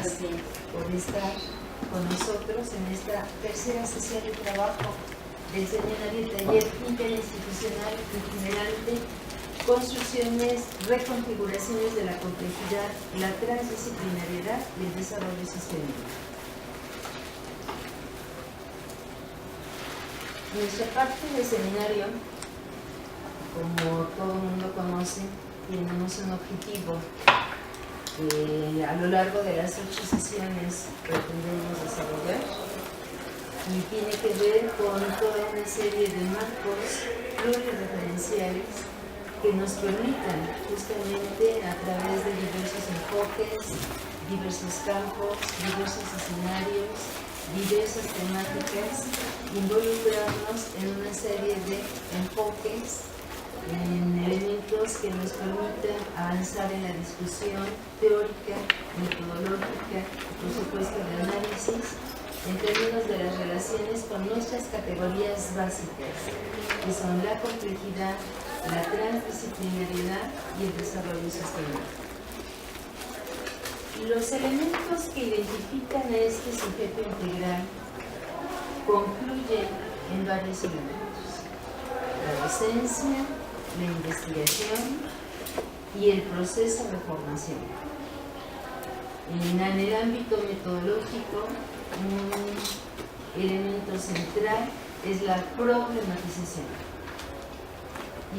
Sebastián, por estar con nosotros en esta tercera sesión de trabajo del seminario taller interinstitucional itinerante, construcciones, reconfiguraciones de la complejidad, la transdisciplinariedad y el desarrollo sostenible. Nuestra parte del seminario, como todo el mundo conoce, tenemos un objetivo que a lo largo de las 8 sesiones pretendemos desarrollar y tiene que ver con toda una serie de marcos plurireferenciales que nos permitan justamente a través de diversos enfoques, diversos campos, diversos escenarios, diversas temáticas, involucrarnos en una serie de enfoques, en elementos que nos permitan avanzar en la discusión teórica, metodológica y por supuesto de análisis en términos de las relaciones con nuestras categorías básicas, que son la complejidad, la transdisciplinariedad y el desarrollo sostenible. Los elementos que identifican a este sujeto integral concluyen en varios elementos: la docencia, la investigación y el proceso de formación. En el ámbito metodológico, un elemento central es la problematización.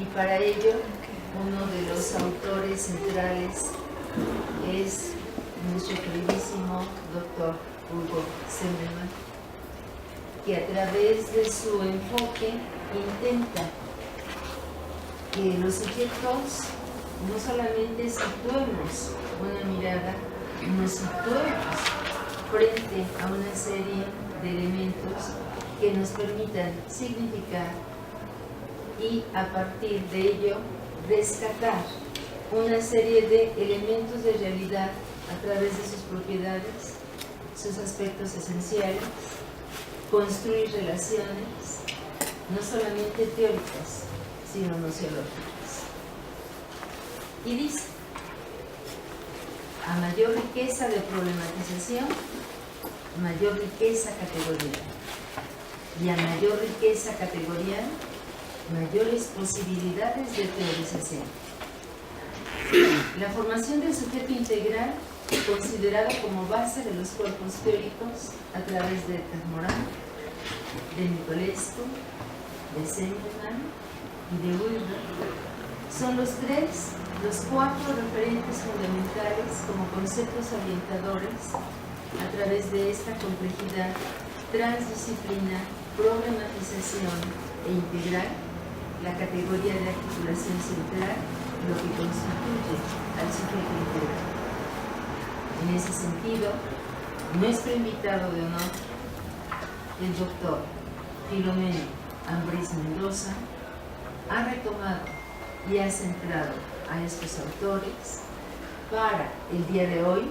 Y para ello, uno de los autores centrales es nuestro queridísimo doctor Hugo Semmelmann, que a través de su enfoque intenta que los sujetos no solamente situemos una mirada, nos situemos frente a una serie de elementos que nos permitan significar y a partir de ello rescatar una serie de elementos de realidad a través de sus propiedades, sus aspectos esenciales, construir relaciones no solamente teóricas, sino nociológicas. Y dice: a mayor riqueza de problematización, mayor riqueza categorial. Y a mayor riqueza categorial, mayores posibilidades de teorización. La formación del sujeto integral, considerada como base de los cuerpos teóricos a través de Morin, de Nicolescu, de Semmelmann y de Wilber, son los 4 referentes fundamentales como conceptos orientadores a través de esta complejidad, transdisciplina, problematización e integral, la categoría de articulación central, lo que constituye al sujeto integral. En ese sentido, nuestro invitado de honor, el doctor Filomeno Ambrís Mendoza, ha retomado y ha centrado a estos autores para el día de hoy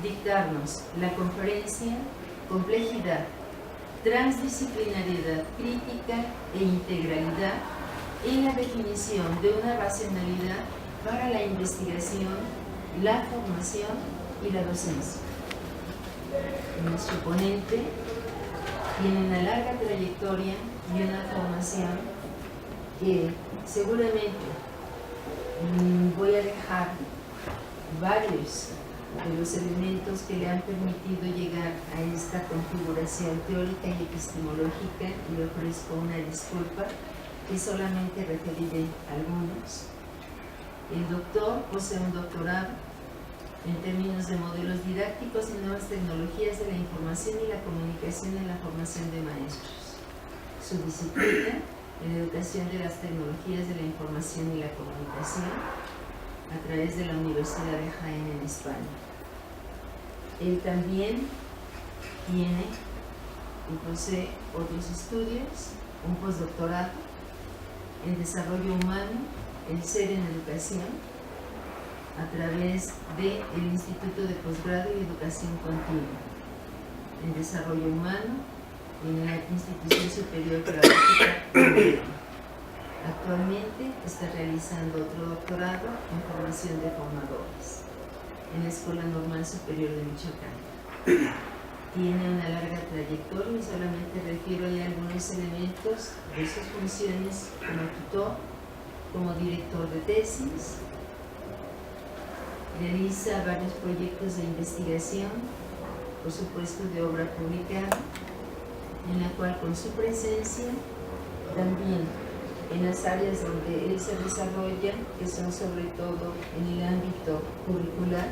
dictarnos la conferencia Complejidad, Transdisciplinariedad Crítica e Integralidad en la definición de una racionalidad para la investigación, la formación y la docencia. Nuestro ponente tiene una larga trayectoria y una formación que seguramente voy a dejar varios de los elementos que le han permitido llegar a esta configuración teórica y epistemológica, y le ofrezco una disculpa que solamente referiré algunos. El doctor posee un doctorado en términos de modelos didácticos y nuevas tecnologías de la información y la comunicación en la formación de maestros. Su disciplina en educación de las tecnologías de la información y la comunicación a través de la Universidad de Jaén en España. Él también tiene y posee otros estudios, un postdoctorado en desarrollo humano, el ser en educación, a través del Instituto de Posgrado y Educación Continua en Desarrollo Humano en la Institución Superior Pedagógica. Actualmente está realizando otro doctorado en formación de formadores. en la Escuela Normal Superior de Michoacán. Tiene una larga trayectoria y solamente refiero ya algunos elementos de sus funciones como tutor, como director de tesis. Realiza varios proyectos de investigación, por supuesto de obra publicada, en la cual con su presencia también en las áreas donde él se desarrolla, que son sobre todo en el ámbito curricular,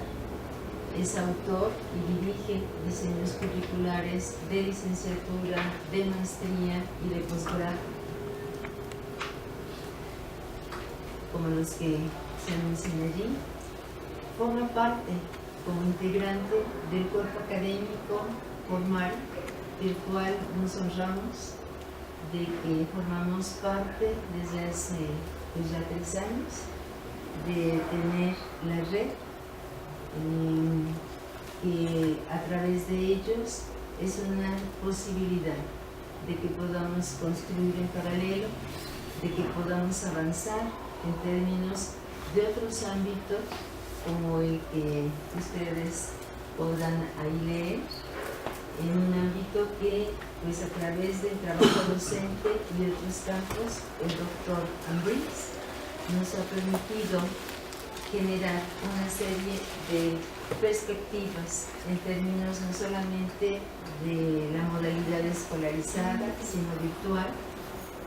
es autor y dirige diseños curriculares de licenciatura, de maestría y de posgrado, como los que se anuncian allí. Forma parte como integrante del cuerpo académico formal, del cual nos honramos de que formamos parte desde hace pues, ya 3 años, de tener la red, que a través de ellos es una posibilidad de que podamos construir en paralelo, de que podamos avanzar en términos de otros ámbitos como el que ustedes podrán ahí leer, en un ámbito que pues a través del trabajo docente y otros campos el doctor Ambris nos ha permitido generar una serie de perspectivas en términos no solamente de la modalidad escolarizada, sino virtual,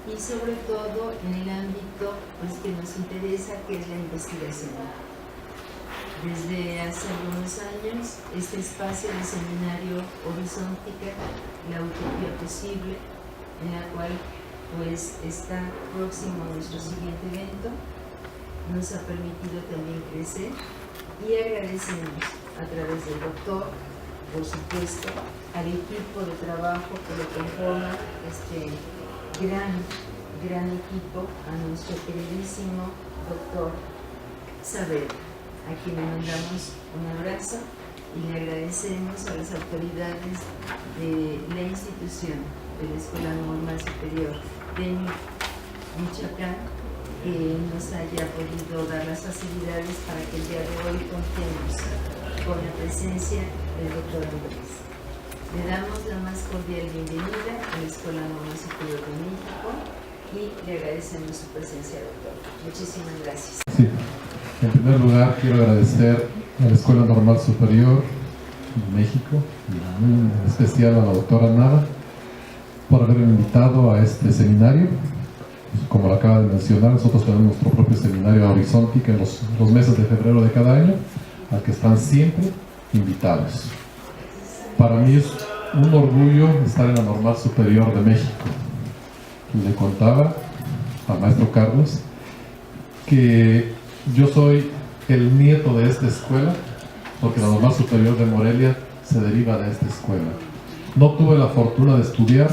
y sobre todo en el ámbito pues, que nos interesa, que es la investigación. Desde hace algunos años, este espacio de seminario Horizontica, la utopía posible, en la cual pues está próximo a nuestro siguiente evento, nos ha permitido también crecer, y agradecemos a través del doctor, por supuesto, al equipo de trabajo que lo conforma, este gran equipo, a nuestro queridísimo doctor Saavedra, a quien le mandamos un abrazo y le agradecemos a las autoridades de la institución de la Escuela Normal Superior de Michoacán, que nos haya podido dar las facilidades para que el día de hoy contemos con la presencia del doctor Andrés. Le damos la más cordial bienvenida a la Escuela Normal Superior de México y le agradecemos su presencia, doctor. Muchísimas gracias. Sí. En primer lugar, quiero agradecer a la Escuela Normal Superior de México, y en especial a la doctora Nava, por haberme invitado a este seminario. Como lo acaba de mencionar, nosotros tenemos nuestro propio seminario Horizontica en los meses de febrero de cada año, al que están siempre invitados. Para mí es un orgullo estar en la Normal Superior de México. Le contaba al maestro Carlos que yo soy el nieto de esta escuela, porque la Normal Superior de Morelia se deriva de esta escuela. No tuve la fortuna de estudiar,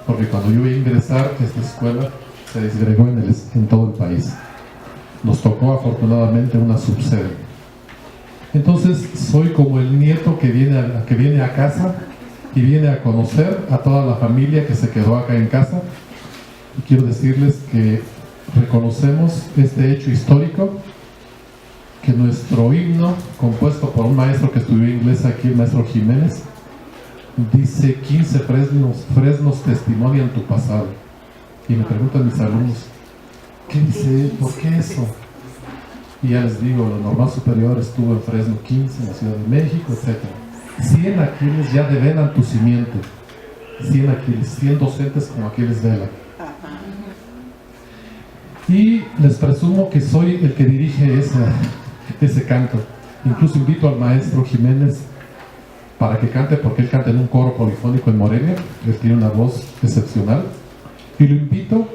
porque cuando yo iba a ingresar a esta escuela se desgregó en todo el país. Nos tocó afortunadamente una subsede. Entonces soy como el nieto que viene a casa y viene a conocer a toda la familia que se quedó acá en casa. Y quiero decirles que reconocemos este hecho histórico, que nuestro himno, compuesto por un maestro que estudió inglés aquí, el maestro Jiménez, dice 15 fresnos testimonian tu pasado. Y me preguntan mis alumnos, ¿qué dice? ¿Por qué eso? Y ya les digo, la Normal Superior estuvo en Fresno 15, en la Ciudad de México, etc. 100 Aquiles ya develan tu simiente. 100 Aquiles, 100 docentes como Aquiles Vela. Y les presumo que soy el que dirige ese canto. Incluso invito al maestro Jiménez para que cante, porque él canta en un coro polifónico en Morelia. Él tiene una voz excepcional. Y lo invito,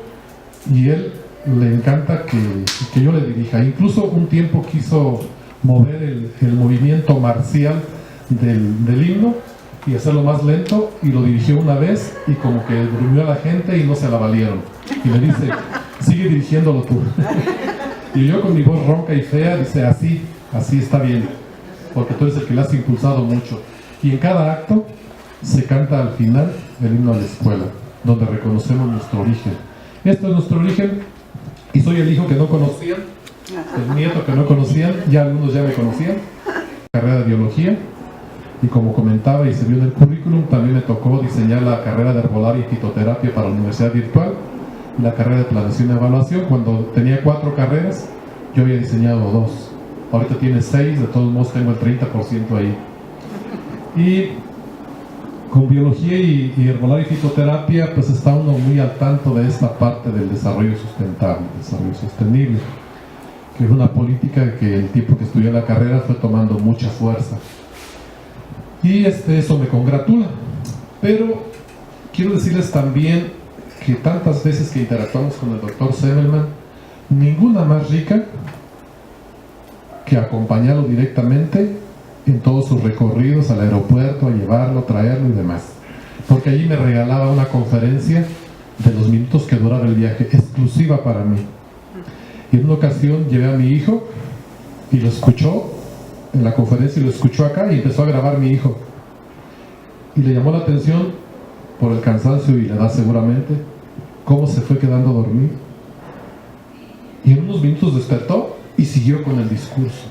y él le encanta que yo le dirija. Incluso un tiempo quiso mover el movimiento marcial del himno y hacerlo más lento, y lo dirigió una vez y como que durmió a la gente y no se la valieron. Y me dice, sigue dirigiéndolo tú. Y yo con mi voz ronca y fea, dice, así está bien, porque tú eres el que le has impulsado mucho. Y en cada acto se canta al final el himno a la escuela, donde reconocemos nuestro origen. Esto es nuestro origen, y soy el hijo que no conocían, el nieto que no conocían, ya algunos ya me conocían. carrera de biología y, como comentaba y se vio en el currículum, también me tocó diseñar la carrera de herbolaria y fitoterapia para la Universidad Virtual y la carrera de planeación y evaluación. Cuando tenía 4 carreras, yo había diseñado 2. Ahorita tiene 6, de todos modos tengo el 30% ahí. Y con biología y herbolaria y fitoterapia, pues está uno muy al tanto de esta parte del desarrollo sustentable, desarrollo sostenible, que es una política que el tiempo que estudié la carrera fue tomando mucha fuerza. Y eso me congratula. Pero quiero decirles también que tantas veces que interactuamos con el doctor Zemelman, ninguna más rica que acompañarlo directamente en todos sus recorridos al aeropuerto, a llevarlo, traerlo y demás. Porque allí me regalaba una conferencia de los minutos que duraba el viaje, exclusiva para mí. Y en una ocasión llevé a mi hijo y lo escuchó en la conferencia, y lo escuchó acá y empezó a grabar mi hijo. Y le llamó la atención, por el cansancio y la edad seguramente, cómo se fue quedando dormido. Y en unos minutos despertó y siguió con el discurso.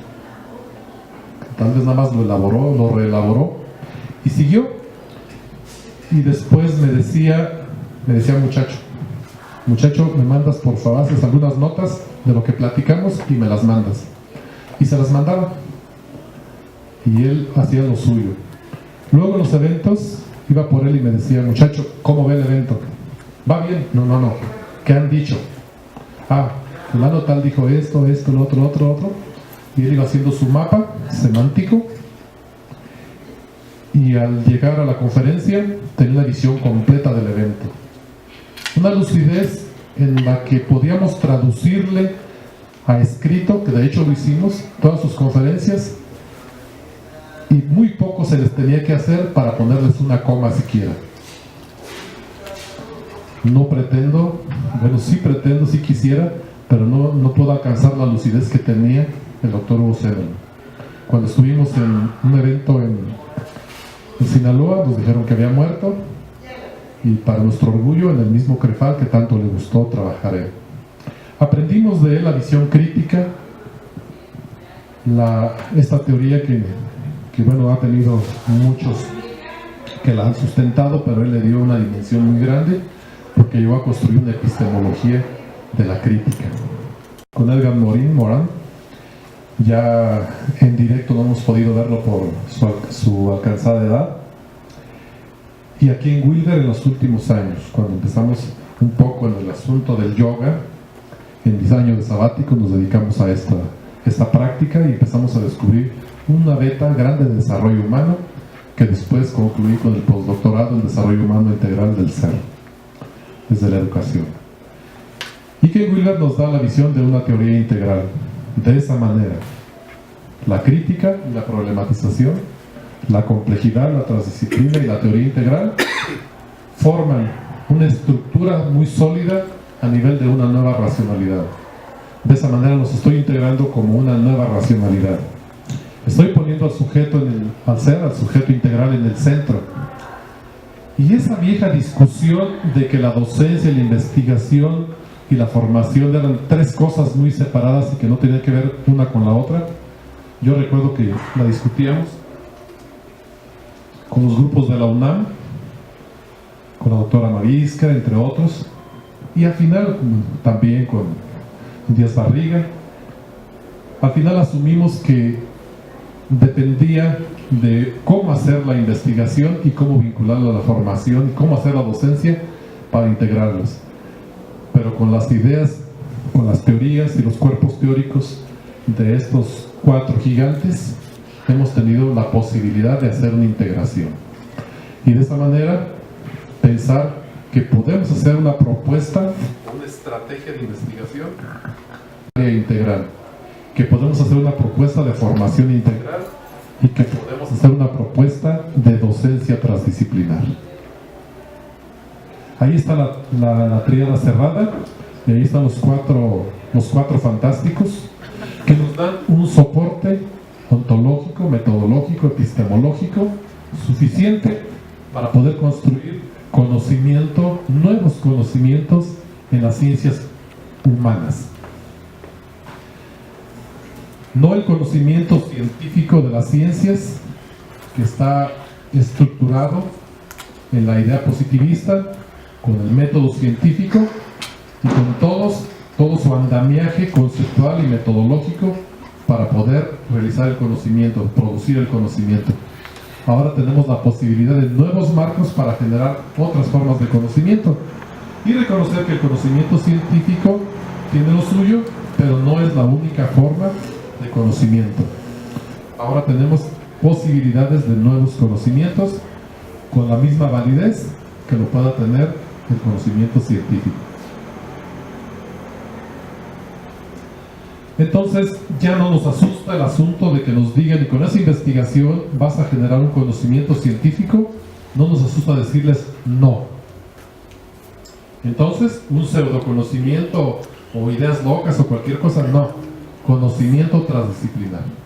Tal vez nada más lo elaboró, lo reelaboró y siguió. Y después me decía muchacho, me mandas por favor, haces algunas notas de lo que platicamos y me las mandas. Y se las mandaba. Y él hacía lo suyo. Luego en los eventos iba por él y me decía, muchacho, ¿cómo ve el evento? ¿Va bien? No. ¿Qué han dicho? Fulano tal dijo esto, lo otro. Y él iba haciendo su mapa semántico. Y al llegar a la conferencia tenía una visión completa del evento. Una lucidez en la que podíamos traducirle a escrito, que de hecho lo hicimos, todas sus conferencias, y muy poco se les tenía que hacer para ponerles una coma siquiera. No pretendo, sí quisiera, pero no puedo alcanzar la lucidez que tenía el doctor Hugo Zemelman. Cuando estuvimos en un evento en Sinaloa, nos dijeron que había muerto, y para nuestro orgullo en el mismo CREFAL que tanto le gustó trabajar él. Aprendimos de él la visión crítica, esta teoría que ha tenido muchos que la han sustentado, pero él le dio una dimensión muy grande porque llegó a construir una epistemología de la crítica. Con Edgar Morán, ya en directo no hemos podido verlo por su alcanzada edad, y aquí en Wilder en los últimos años, cuando empezamos un poco en el asunto del yoga, en mis años de sabático nos dedicamos a esta práctica y empezamos a descubrir una beta grande de desarrollo humano, que después concluí con el postdoctorado en desarrollo humano integral del ser, desde la educación. Y que Wilber nos da la visión de una teoría integral, de esa manera: la crítica y la problematización, la complejidad, la transdisciplina y la teoría integral forman una estructura muy sólida a nivel de una nueva racionalidad. De esa manera los estoy integrando como una nueva racionalidad. Estoy poniendo al sujeto al sujeto integral en el centro. Y esa vieja discusión de que la docencia, la investigación y la formación eran 3 cosas muy separadas y que no tenían que ver una con la otra, yo recuerdo que la discutíamos con los grupos de la UNAM, con la doctora Marisca, entre otros, y al final también con Díaz Barriga. Al final asumimos que dependía de cómo hacer la investigación y cómo vincularla a la formación y cómo hacer la docencia para integrarlas. Pero con las ideas, con las teorías y los cuerpos teóricos de estos 4 gigantes, hemos tenido la posibilidad de hacer una integración. Y de esa manera, pensar que podemos hacer una propuesta, una estrategia de investigación integral, que podemos hacer una propuesta de formación integral y que podemos hacer una propuesta de docencia transdisciplinar. Ahí está la tríada cerrada, y ahí están los cuatro fantásticos que nos dan un soporte ontológico, metodológico, epistemológico suficiente para poder construir conocimiento, nuevos conocimientos en las ciencias humanas. no el conocimiento científico de las ciencias, que está estructurado en la idea positivista, con el método científico y con todo su andamiaje conceptual y metodológico para poder realizar el conocimiento, producir el conocimiento. Ahora tenemos la posibilidad de nuevos marcos para generar otras formas de conocimiento y reconocer que el conocimiento científico tiene lo suyo, pero no es la única forma de conocimiento. Ahora tenemos posibilidades de nuevos conocimientos con la misma validez que lo pueda tener el conocimiento científico. Entonces ya no nos asusta el asunto de que nos digan, y con esa investigación vas a generar un conocimiento científico. No nos asusta decirles no. Entonces, un pseudoconocimiento o ideas locas o cualquier cosa, no. Conocimiento transdisciplinario.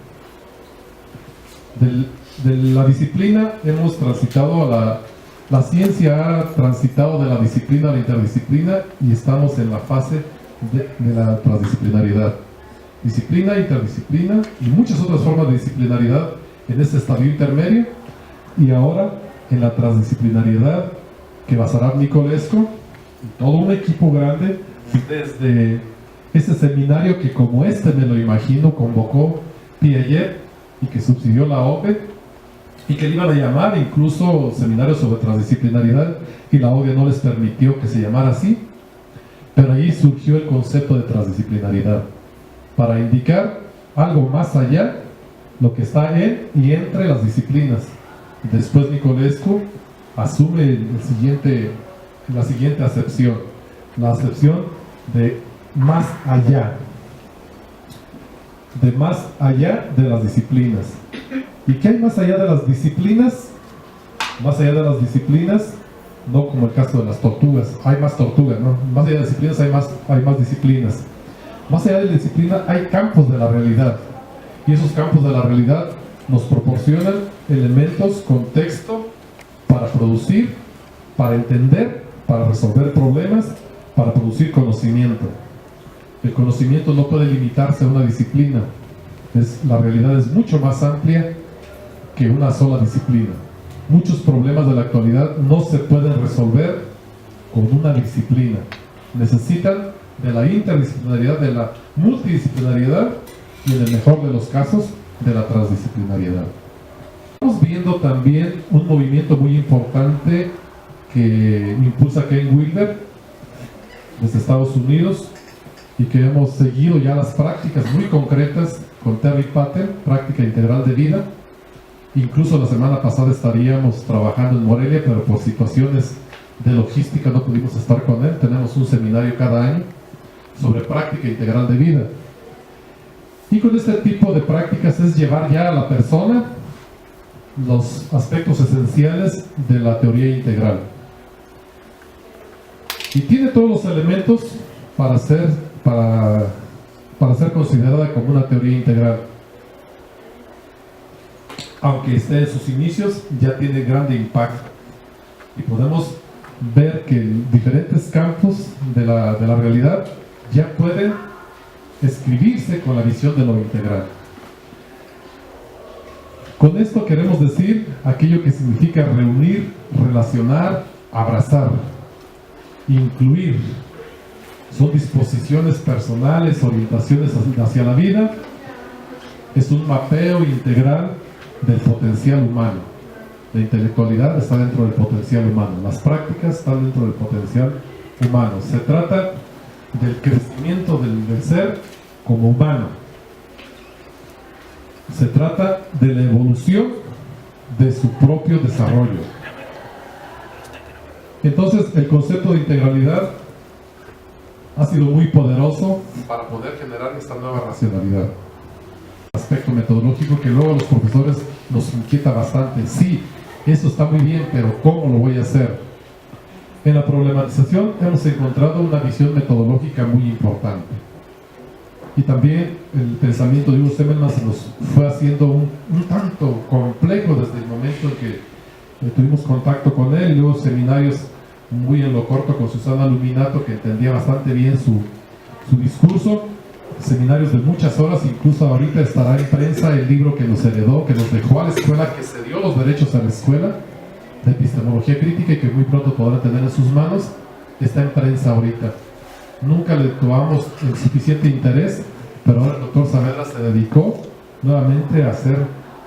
De la disciplina hemos transitado a la ciencia ha transitado de la disciplina a la interdisciplina y estamos en la fase de la transdisciplinariedad. Disciplina, interdisciplina y muchas otras formas de disciplinaridad en este estadio intermedio, y ahora en la transdisciplinariedad que Basarab Nicolescu y todo un equipo grande desde ese seminario que, como me lo imagino, convocó Piaget y que subsidió la OPE y que le iban a llamar incluso seminario sobre transdisciplinaridad, y la OPE no les permitió que se llamara así, pero ahí surgió el concepto de transdisciplinaridad para indicar algo más allá, lo que está en y entre las disciplinas. Después Nicolescu asume la siguiente acepción, la acepción de más allá de las disciplinas. ¿Y qué hay más allá de las disciplinas? Más allá de las disciplinas, no como el caso de las tortugas, hay más tortugas, ¿no? Más allá de disciplinas hay más disciplinas. Más allá de la disciplina hay campos de la realidad, y esos campos de la realidad nos proporcionan elementos, contexto para producir, para entender, para resolver problemas, para producir conocimiento. El conocimiento no puede limitarse a una disciplina. La realidad es mucho más amplia que una sola disciplina. Muchos problemas de la actualidad no se pueden resolver con una disciplina. Necesitan de la interdisciplinariedad, de la multidisciplinariedad y, en el mejor de los casos, de la transdisciplinariedad. Estamos viendo también un movimiento muy importante que impulsa Ken Wilber desde Estados Unidos, y que hemos seguido ya las prácticas muy concretas con Terry Patel, práctica integral de vida. Incluso la semana pasada estaríamos trabajando en Morelia, pero por situaciones de logística no pudimos estar con él. Tenemos un seminario cada año sobre práctica integral de vida, y con este tipo de prácticas es llevar ya a la persona los aspectos esenciales de la teoría integral, y tiene todos los elementos para ser considerada como una teoría integral. Aunque esté en sus inicios, ya tiene grande impacto, y podemos ver que en diferentes campos de la realidad ya pueden escribirse con la visión de lo integral. Con esto queremos decir aquello que significa reunir, relacionar, abrazar, incluir. Son disposiciones personales, orientaciones hacia la vida. Es un mapeo integral del potencial humano. La intelectualidad está dentro del potencial humano. Las prácticas están dentro del potencial humano. Se trata del crecimiento del ser como humano. Se trata de la evolución de su propio desarrollo. Entonces, el concepto de integralidad ha sido muy poderoso para poder generar esta nueva racionalidad. Aspecto metodológico que luego a los profesores nos inquieta bastante. Sí, eso está muy bien, pero ¿cómo lo voy a hacer? En la problematización hemos encontrado una visión metodológica muy importante. Y también el pensamiento de Hugo Semmelmann se nos fue haciendo un tanto complejo desde el momento en que tuvimos contacto con él, y luego seminarios muy en lo corto con Susana Luminato, que entendía bastante bien su discurso, seminarios de muchas horas, incluso ahorita estará en prensa el libro que nos heredó, que nos dejó a la escuela, que se dio los derechos a la escuela, de epistemología crítica, y que muy pronto podrán tener en sus manos. Está en prensa ahorita. Nunca le tomamos el suficiente interés, pero ahora el doctor Saavedra se dedicó nuevamente a hacer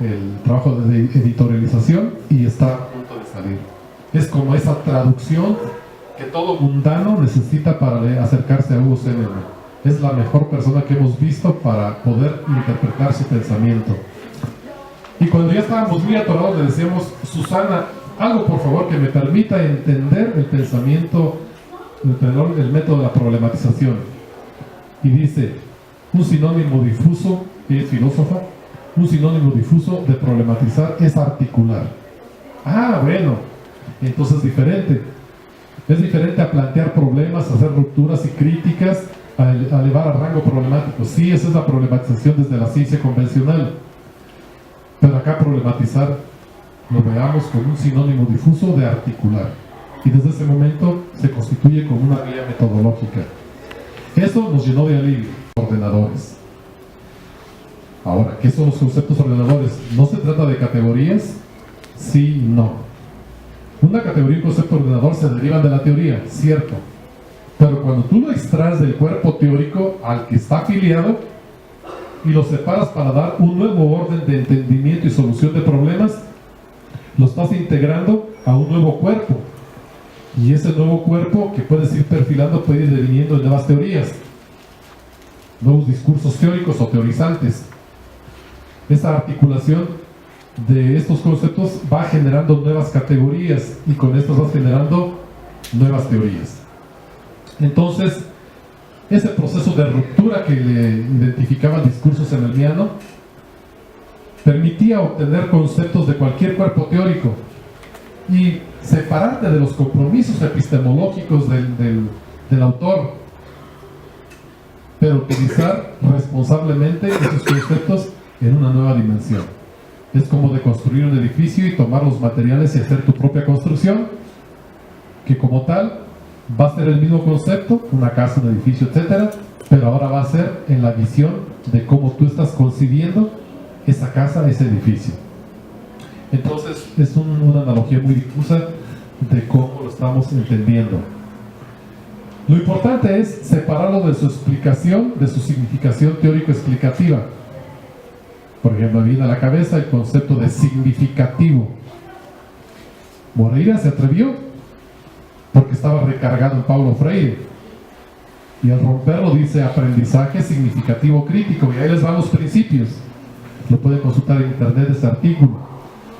el trabajo de editorialización y está a punto de salir. Es como esa traducción que todo mundano necesita para acercarse a Hugo Zimmermann. Es la mejor persona que hemos visto para poder interpretar su pensamiento. Y cuando ya estábamos muy atorados, le decíamos: Susana, algo por favor que me permita entender el pensamiento, el método de la problematización. Y dice: un sinónimo difuso, que es filósofa, un sinónimo difuso de problematizar es articular. Ah, bueno, entonces es diferente. Es diferente a plantear problemas, a hacer rupturas y críticas, a elevar a rango problemático. Sí, esa es la problematización desde la ciencia convencional. Pero acá problematizar lo veamos como un sinónimo difuso de articular. Y desde ese momento se constituye como una guía metodológica. Eso nos llenó de alivio. Ordenadores. Ahora, ¿qué son los conceptos ordenadores? ¿No se trata de categorías? Sí y no. Una categoría y un concepto ordenador se derivan de la teoría, cierto. Pero cuando tú lo extraes del cuerpo teórico al que está afiliado y lo separas para dar un nuevo orden de entendimiento y solución de problemas, lo estás integrando a un nuevo cuerpo. Y ese nuevo cuerpo que puedes ir perfilando puede ir deviniendo en nuevas teorías, nuevos discursos teóricos o teorizantes. Esa articulación de estos conceptos va generando nuevas categorías y con estas vas generando nuevas teorías. Entonces, ese proceso de ruptura que le identificaba el discurso zimmermanniano permitía obtener conceptos de cualquier cuerpo teórico y separarte de los compromisos epistemológicos del autor, pero utilizar responsablemente esos conceptos en una nueva dimensión. Es como de construir un edificio y tomar los materiales y hacer tu propia construcción, que como tal va a ser el mismo concepto, una casa, un edificio, etcétera, pero ahora va a ser en la visión de cómo tú estás concibiendo esa casa, ese edificio. Entonces es una analogía muy difusa de cómo lo estamos entendiendo. Lo importante es separarlo de su explicación, de su significación teórico-explicativa. Por ejemplo, me viene a la cabeza el concepto de significativo. Moreira se atrevió porque estaba recargado en Paulo Freire, y al romperlo dice aprendizaje significativo crítico, y ahí les van los principios. Lo pueden consultar en internet ese artículo.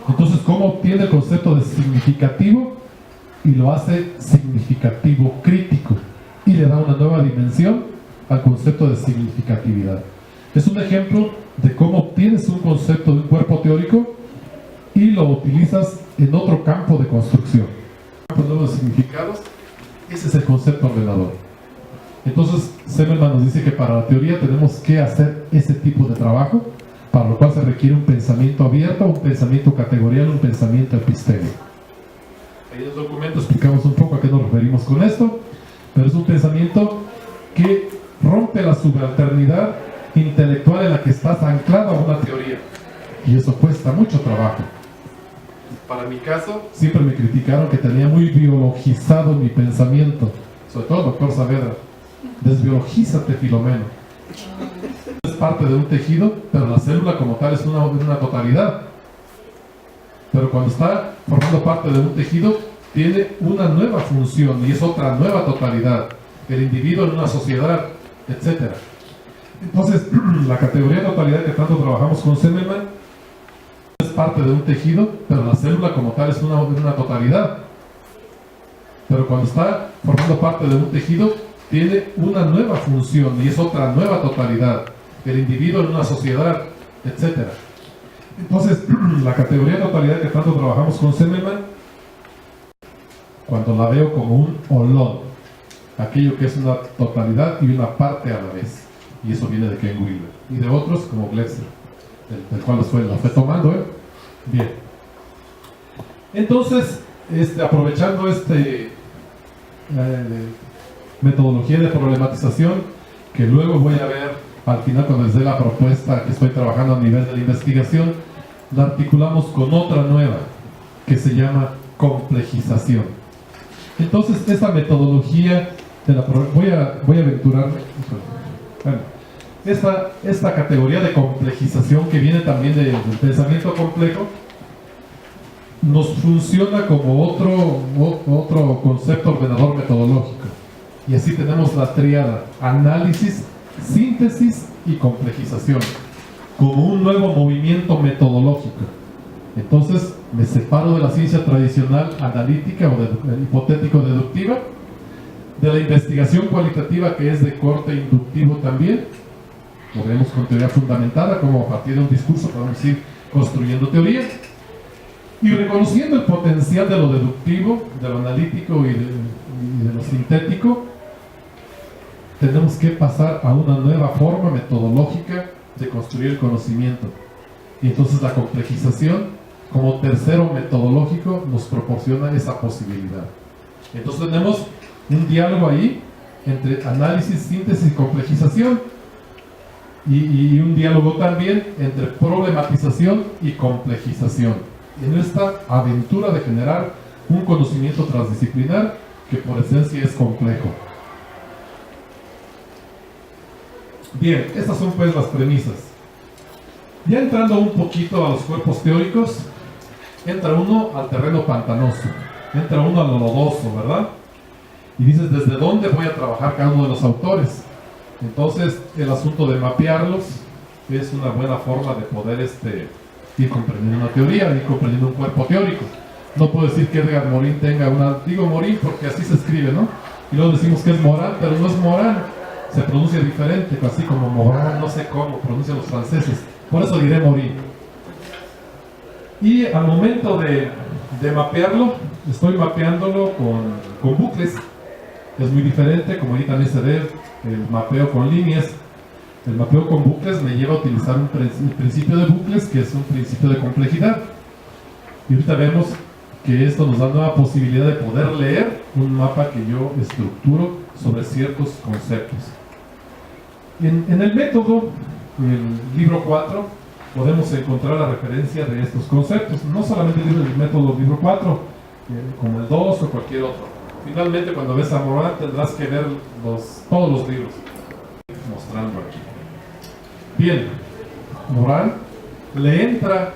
Entonces, ¿cómo obtiene el concepto de significativo? Y lo hace significativo crítico, y le da una nueva dimensión al concepto de significatividad. Es un ejemplo de cómo obtienes un concepto de un cuerpo teórico y lo utilizas en otro campo de construcción. Campo nuevo de significados, ese es el concepto ordenador. Entonces, Zimmermann nos dice que para la teoría tenemos que hacer ese tipo de trabajo, para lo cual se requiere un pensamiento abierto, un pensamiento categorial, un pensamiento epistémico. En el documento explicamos un poco a qué nos referimos con esto, pero es un pensamiento que rompe la subalternidad intelectual en la que estás anclado a una teoría, y eso cuesta mucho trabajo. Para mi caso, siempre me criticaron que tenía muy biologizado mi pensamiento, sobre todo el doctor Saavedra. Desbiologízate, Filomeno. Es parte de un tejido, pero la célula como tal es una totalidad. Pero cuando está formando parte de un tejido, tiene una nueva función y es otra nueva totalidad. El individuo en una sociedad, etc. Entonces, la categoría de totalidad que tanto trabajamos con Zimmermann es parte de un tejido, pero la célula como tal es una totalidad. Pero cuando está formando parte de un tejido, tiene una nueva función y es otra nueva totalidad. El individuo en una sociedad, etc. Entonces, la categoría de totalidad que tanto trabajamos con Zimmermann, cuando la veo como un holón, aquello que es una totalidad y una parte a la vez. Y eso viene de Ken Wilber y de otros como Glesser, del cual la fue tomando. Bien. Entonces, aprovechando metodología de problematización, que luego voy a ver al final cuando les dé la propuesta que estoy trabajando a nivel de la investigación, la articulamos con otra nueva que se llama complejización. Entonces esta metodología de la voy a aventurarme. Bueno, esta categoría de complejización que viene también del pensamiento complejo nos funciona como otro concepto ordenador metodológico, y así tenemos la tríada análisis, síntesis y complejización como un nuevo movimiento metodológico. Entonces me separo de la ciencia tradicional analítica o hipotético-deductiva, de la investigación cualitativa, que es de corte inductivo también, lo vemos con teoría fundamentada, como a partir de un discurso podemos ir construyendo teoría, y reconociendo el potencial de lo deductivo, de lo analítico y de lo sintético, tenemos que pasar a una nueva forma metodológica de construir el conocimiento. Y entonces la complejización, como tercero metodológico, nos proporciona esa posibilidad. Entonces tenemos un diálogo ahí entre análisis, síntesis y complejización, y un diálogo también entre problematización y complejización, en esta aventura de generar un conocimiento transdisciplinar que por esencia es complejo. Bien, estas son pues las premisas. Ya entrando un poquito a los cuerpos teóricos, entra uno al terreno pantanoso, entra uno a lo lodoso, ¿verdad? Y dices, ¿desde dónde voy a trabajar cada uno de los autores? Entonces, el asunto de mapearlos es una buena forma de poder ir comprendiendo una teoría, ir comprendiendo un cuerpo teórico. No puedo decir que Edgar Morin tenga una... Digo Morin porque así se escribe, ¿no? Y luego decimos que es Morán, pero no es Morán. Se pronuncia diferente, así como Morán, no sé cómo pronuncian los franceses. Por eso diré Morin. Y al momento de mapearlo, estoy mapeándolo con bucles. Es muy diferente, como ahorita también se ve el mapeo con líneas. El mapeo con bucles me lleva a utilizar un principio de bucles, que es un principio de complejidad. Y ahorita vemos que esto nos da una posibilidad de poder leer un mapa que yo estructuro sobre ciertos conceptos. En el método, el libro 4, podemos encontrar la referencia de estos conceptos. No solamente el método libro 4, como el 2 o cualquier otro. Finalmente, cuando ves a Morán, tendrás que ver todos los libros. Mostrando aquí. Bien, Morán le entra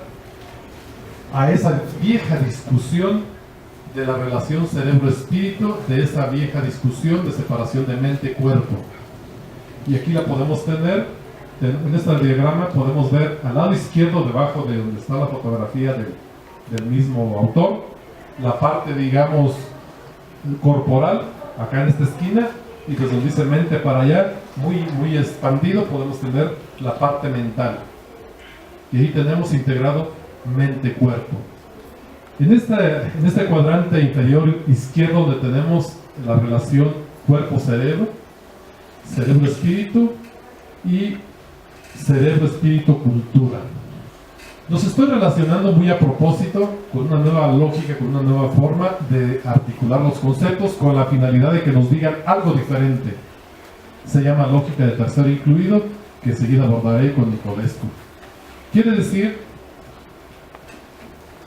a esa vieja discusión de la relación cerebro-espíritu, de esa vieja discusión de separación de mente-cuerpo. Y aquí la podemos tener, en este diagrama podemos ver al lado izquierdo, debajo de donde está la fotografía del mismo autor, la parte, digamos, corporal, acá en esta esquina, y desde donde dice mente para allá, muy expandido, podemos tener la parte mental. Y ahí tenemos integrado mente-cuerpo. En este cuadrante inferior izquierdo, donde tenemos la relación cuerpo-cerebro, cerebro-espíritu y cerebro-espíritu-cultura. Los estoy relacionando muy a propósito con una nueva lógica, con una nueva forma de articular los conceptos con la finalidad de que nos digan algo diferente. Se llama lógica de tercero incluido, que enseguida abordaré con Nicolescu. Quiere decir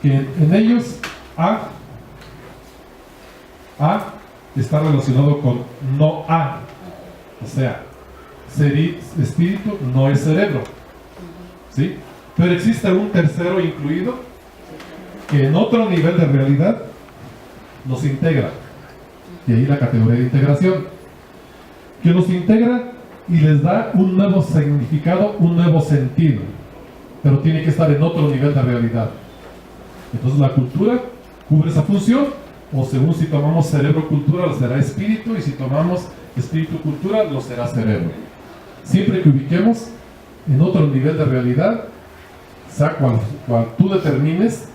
que en ellos A está relacionado con no A. O sea, espíritu no es cerebro, ¿sí? Pero existe un tercero incluido que en otro nivel de realidad nos integra. Y ahí la categoría de integración, que nos integra y les da un nuevo significado, un nuevo sentido, pero tiene que estar en otro nivel de realidad. Entonces la cultura cubre esa función, o según si tomamos cerebro-cultura, lo será espíritu, y si tomamos espíritu-cultura, lo será cerebro. Siempre que ubiquemos en otro nivel de realidad, sea cual tú determines,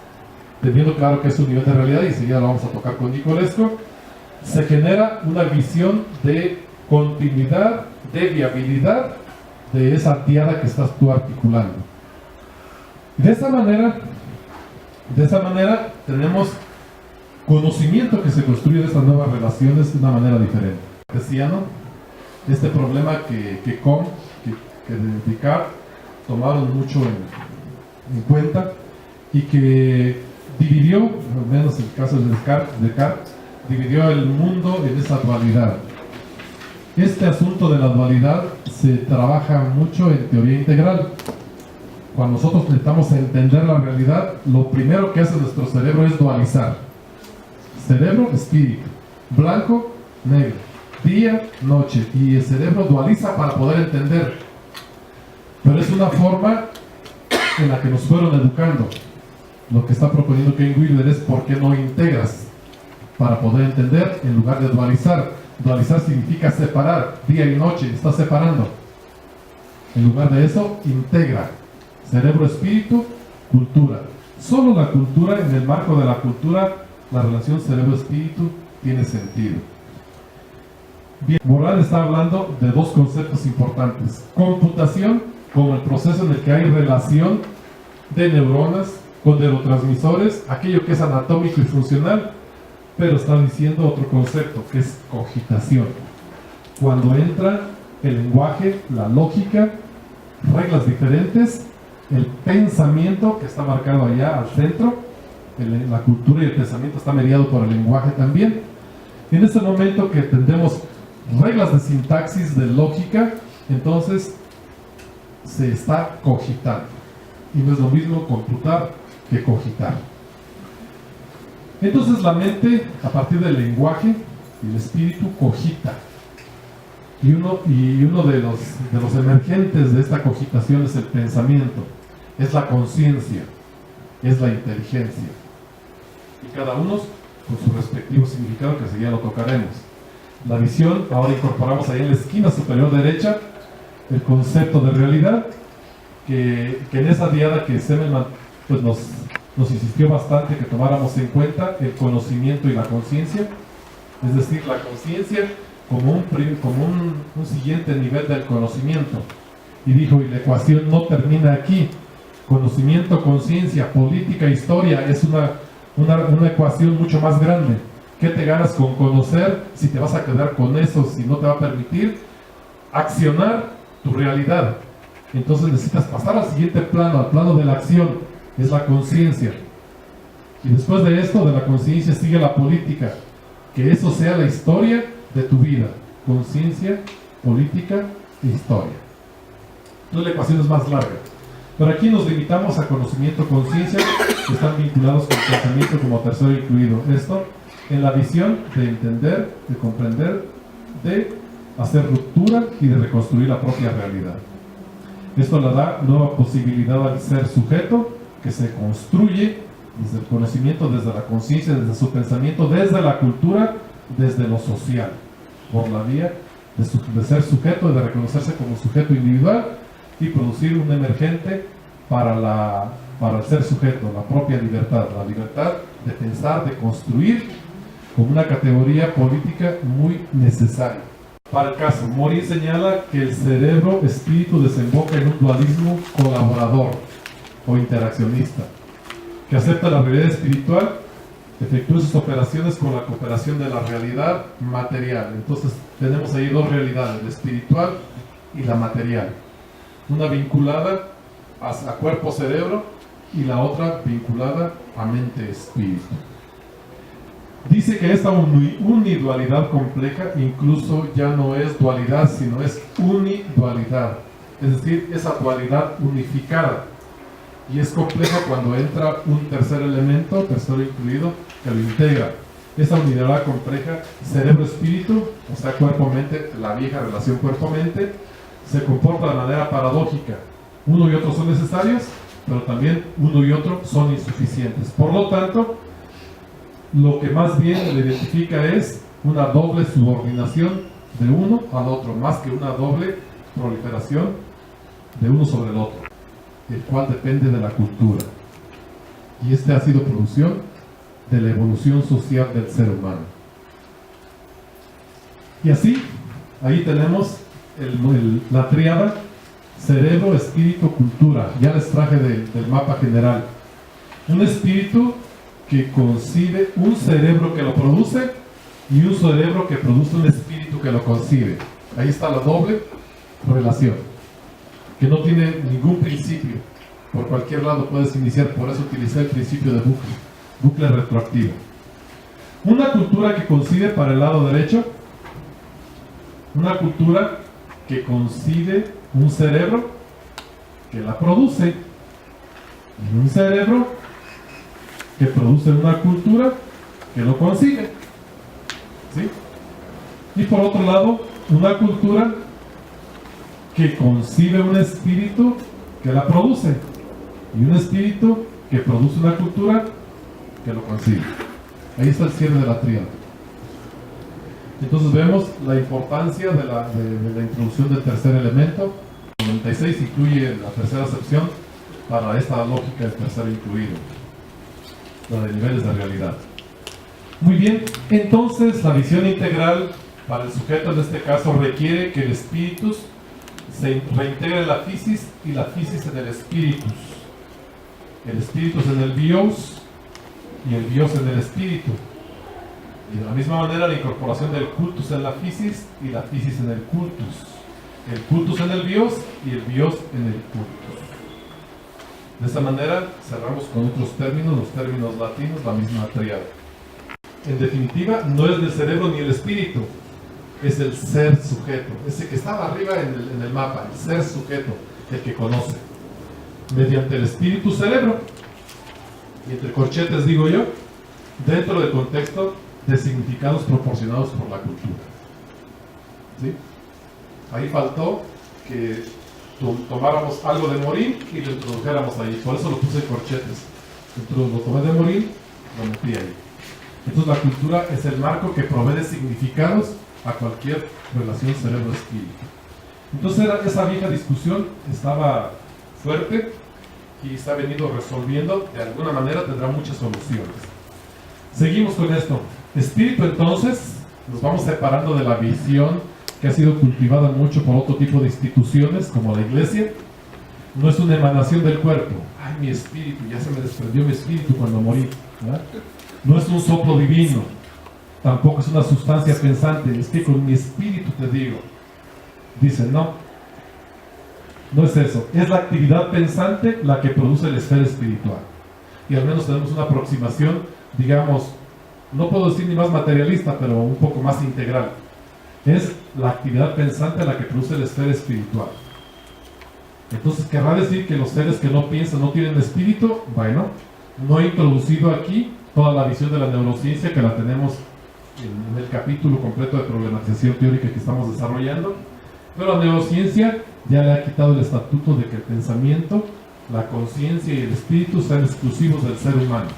teniendo claro que es un nivel de realidad, y enseguida lo vamos a tocar con Nicolescu, se genera una visión de continuidad, de viabilidad de esa tiara que estás tú articulando. De esa manera tenemos conocimiento que se construye de estas nuevas relaciones de una manera diferente. Decía, ¿no? Este problema que que de Descartes tomaron mucho en cuenta y que dividió, al menos en el caso de Descartes, dividió el mundo en esa dualidad. Este asunto de la dualidad se trabaja mucho en teoría integral. Cuando nosotros intentamos entender la realidad, lo primero que hace nuestro cerebro es dualizar. Cerebro, espíritu, blanco, negro, día, noche, y el cerebro dualiza para poder entender. Pero es una forma en la que nos fueron educando. Lo que está proponiendo Ken Wilber es por qué no integras para poder entender en lugar de dualizar. Dualizar significa separar, día y noche, está separando. En lugar de eso, integra. Cerebro, espíritu, cultura. Solo la cultura, en el marco de la cultura, la relación cerebro-espíritu tiene sentido. Bien, Morán está hablando de dos conceptos importantes. Computación, como el proceso en el que hay relación de neuronas con neurotransmisores, aquello que es anatómico y funcional, pero está diciendo otro concepto, que es cogitación. Cuando entra el lenguaje, la lógica, reglas diferentes, el pensamiento que está marcado allá al centro, la cultura y el pensamiento está mediado por el lenguaje también. En este momento que tendremos reglas de sintaxis, de lógica, entonces se está cogitando. Y no es lo mismo computar que cogitar. Entonces la mente, a partir del lenguaje y el espíritu, cogita. Y uno de los emergentes de esta cogitación es el pensamiento, es la conciencia, es la inteligencia. Y cada uno con su respectivo significado, que enseguida lo tocaremos. La visión, ahora incorporamos ahí en la esquina superior derecha el concepto de realidad, que en esa diada que Semelman pues nos insistió bastante que tomáramos en cuenta el conocimiento y la conciencia, es decir, la conciencia como un siguiente nivel del conocimiento. Y dijo, y la ecuación no termina aquí. Conocimiento, conciencia, política, historia, es una ecuación mucho más grande. ¿Qué te ganas con conocer si te vas a quedar con eso, si no te va a permitir accionar tu realidad? Entonces necesitas pasar al siguiente plano, al plano de la acción, es la conciencia. Y después de esto, de la conciencia, sigue la política. Que eso sea la historia de tu vida. Conciencia, política e historia. Entonces la ecuación es más larga. Pero aquí nos limitamos a conocimiento, conciencia, que están vinculados con el pensamiento como tercero incluido. Esto en la visión de entender, de comprender, de hacer ruptura y de reconstruir la propia realidad. Esto le da nueva posibilidad al ser sujeto, que se construye desde el conocimiento, desde la conciencia, desde su pensamiento, desde la cultura, desde lo social, por la vía de ser sujeto, de reconocerse como sujeto individual y producir un emergente para el ser sujeto, la propia libertad, la libertad de pensar, de construir como una categoría política muy necesaria. Para el caso, Morin señala que el cerebro-espíritu desemboca en un dualismo colaborador o interaccionista, que acepta la realidad espiritual, efectúa sus operaciones con la cooperación de la realidad material. Entonces tenemos ahí dos realidades, la espiritual y la material. Una vinculada a cuerpo-cerebro y la otra vinculada a mente-espíritu. Dice que esta unidualidad compleja incluso ya no es dualidad, sino es unidualidad, es decir, esa dualidad unificada. Y es compleja cuando entra un tercer elemento, tercero incluido, que lo integra. Esa unidad compleja, cerebro-espíritu, o sea, cuerpo-mente, la vieja relación cuerpo-mente, se comporta de manera paradójica. Uno y otro son necesarios, pero también uno y otro son insuficientes. Por lo tanto, lo que más bien le identifica es una doble subordinación de uno al otro, más que una doble proliferación de uno sobre el otro, el cual depende de la cultura. Y este ha sido producción de la evolución social del ser humano. Y así, ahí tenemos la tríada cerebro, espíritu, cultura. Ya les traje del mapa general. Un espíritu que concibe un cerebro que lo produce y un cerebro que produce un espíritu que lo concibe. Ahí está la doble relación. que no tiene ningún principio. Por cualquier lado puedes iniciar, por eso utilicé el principio de bucle retroactivo. Una cultura que concibe para el lado derecho, una cultura que concibe un cerebro que la produce, y un cerebro que produce una cultura que lo consigue, ¿sí? Y por otro lado, una cultura que concibe un espíritu que la produce, y un espíritu que produce una cultura que lo concibe. Ahí está el cierre de la tríada. Entonces vemos la importancia de la introducción del tercer elemento. El 96 incluye la tercera acepción para esta lógica del tercer incluido, la de niveles de realidad. Muy bien, entonces la visión integral para el sujeto en este caso requiere que el espíritu se reintegre en la fisis y la fisis en el espíritus. El espíritus en el bios y el bios en el espíritu. Y de la misma manera la incorporación del cultus en la fisis y la fisis en el cultus. El cultus en el bios y el bios en el cultus. De esta manera cerramos con otros términos, los términos latinos, la misma tríada. En definitiva, no es del cerebro ni el espíritu, es el ser sujeto, ese que estaba arriba en el mapa, el ser sujeto, el que conoce, mediante el espíritu cerebro, y entre corchetes digo yo, dentro del contexto de significados proporcionados por la cultura. ¿Sí? Ahí faltó que tomáramos algo de Morin y lo introdujéramos ahí, por eso lo puse en corchetes. Lo tomé de Morin, lo metí ahí. Entonces la cultura es el marco que provee de significados a cualquier relación cerebro-espíritu. Entonces esa vieja discusión estaba fuerte y se ha venido resolviendo, de alguna manera tendrá muchas soluciones. Seguimos con esto. Espíritu, entonces, nos vamos separando de la visión que ha sido cultivada mucho por otro tipo de instituciones como la iglesia. No es una emanación del cuerpo. Ay, mi espíritu, ya se me desprendió mi espíritu cuando morí, ¿verdad? No es un soplo divino, tampoco es una sustancia pensante. Es que con mi espíritu te digo. Dicen, no, no es eso. Es la actividad pensante la que produce la esfera espiritual. Y al menos tenemos una aproximación, digamos, no puedo decir ni más materialista, pero un poco más integral. Es la actividad pensante la que produce la esfera espiritual. Entonces, ¿querrá decir que los seres que no piensan no tienen espíritu? Bueno, no he introducido aquí toda la visión de la neurociencia, que la tenemos en el capítulo completo de problematización teórica que estamos desarrollando, pero la neurociencia ya le ha quitado el estatuto de que el pensamiento, la conciencia y el espíritu sean exclusivos del ser humano.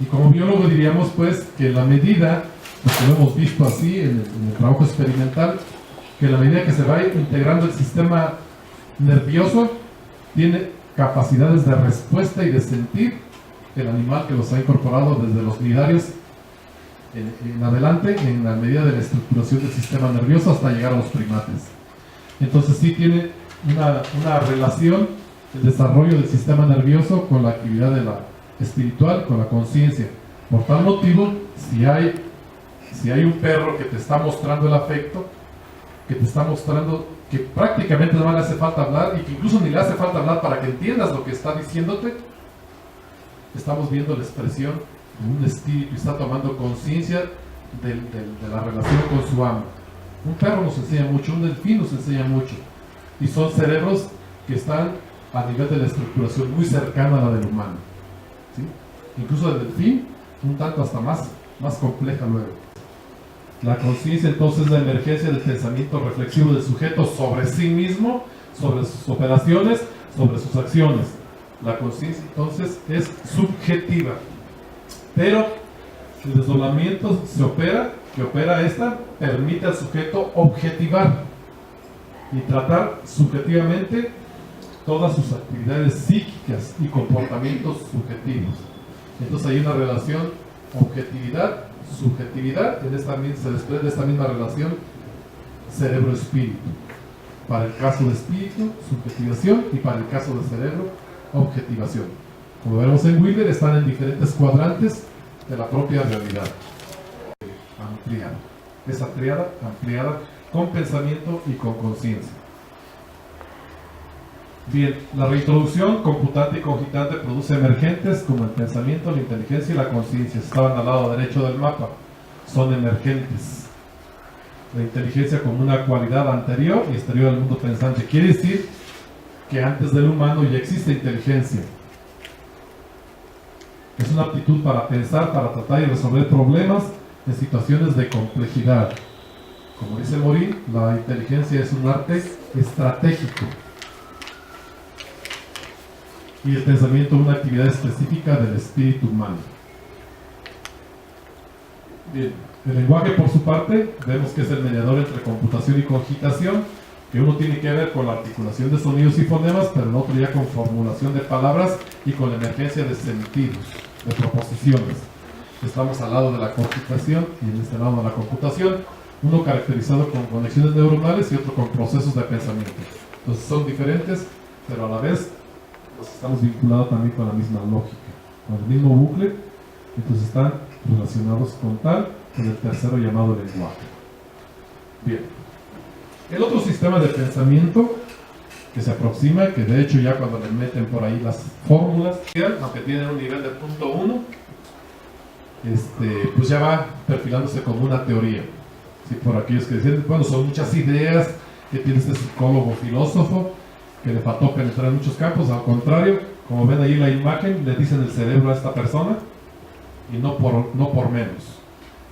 Y como biólogo diríamos pues que en la medida, porque lo hemos visto así en el trabajo experimental, que en la medida que se va integrando el sistema nervioso, tiene capacidades de respuesta y de sentir el animal que los ha incorporado desde los nidarios en adelante, en la medida de la estructuración del sistema nervioso hasta llegar a los primates. Entonces sí tiene una relación el desarrollo del sistema nervioso con la actividad de la espiritual, con la conciencia. Por tal motivo, si hay un perro que te está mostrando el afecto, que te está mostrando que prácticamente no le hace falta hablar y que incluso ni le hace falta hablar para que entiendas lo que está diciéndote, estamos viendo la expresión de un espíritu y está tomando conciencia de la relación con su amo. Un perro nos enseña mucho, un delfín nos enseña mucho, y son cerebros que están a nivel de la estructuración muy cercana a la del humano, ¿sí? Incluso el delfín un tanto hasta más compleja luego. La conciencia entonces es la emergencia del pensamiento reflexivo del sujeto sobre sí mismo, sobre sus operaciones, sobre sus acciones. La conciencia entonces es subjetiva, pero el desdoblamiento que opera esta, permite al sujeto objetivar y tratar subjetivamente todas sus actividades psíquicas y comportamientos subjetivos. Entonces hay una relación objetividad, subjetividad, se desprende esta misma relación cerebro-espíritu. Para el caso de espíritu, subjetivación, y para el caso de cerebro, objetivación. Como veremos en Wheeler, están en diferentes cuadrantes de la propia realidad. Ampliada. Esa triada ampliada con pensamiento y con conciencia. Bien, la reintroducción computante y cogitante produce emergentes como el pensamiento, la inteligencia y la conciencia. Estaban al lado derecho del mapa. Son emergentes. La inteligencia como una cualidad anterior y exterior al mundo pensante. Quiere decir que antes del humano ya existe inteligencia. Es una aptitud para pensar, para tratar y resolver problemas en situaciones de complejidad. Como dice Morin, la inteligencia es un arte estratégico. Y el pensamiento una actividad específica del espíritu humano. Bien, el lenguaje por su parte, vemos que es el mediador entre computación y cogitación, que uno tiene que ver con la articulación de sonidos y fonemas, pero el otro ya con formulación de palabras y con la emergencia de sentidos, de proposiciones. Estamos al lado de la cogitación y en este lado de la computación, uno caracterizado con conexiones neuronales y otro con procesos de pensamiento. Entonces son diferentes, pero a la vez pues estamos vinculados también con la misma lógica, con el mismo bucle, entonces están relacionados con el tercero llamado lenguaje. Bien, el otro sistema de pensamiento que se aproxima, que de hecho ya cuando le meten por ahí las fórmulas, aunque tienen un nivel de punto 1, pues ya va perfilándose como una teoría. ¿Sí? Por aquellos que dicen, bueno, son muchas ideas que tiene este psicólogo filósofo, que le faltó penetrar en muchos campos. Al contrario, como ven ahí la imagen, le dicen el cerebro a esta persona y no por menos.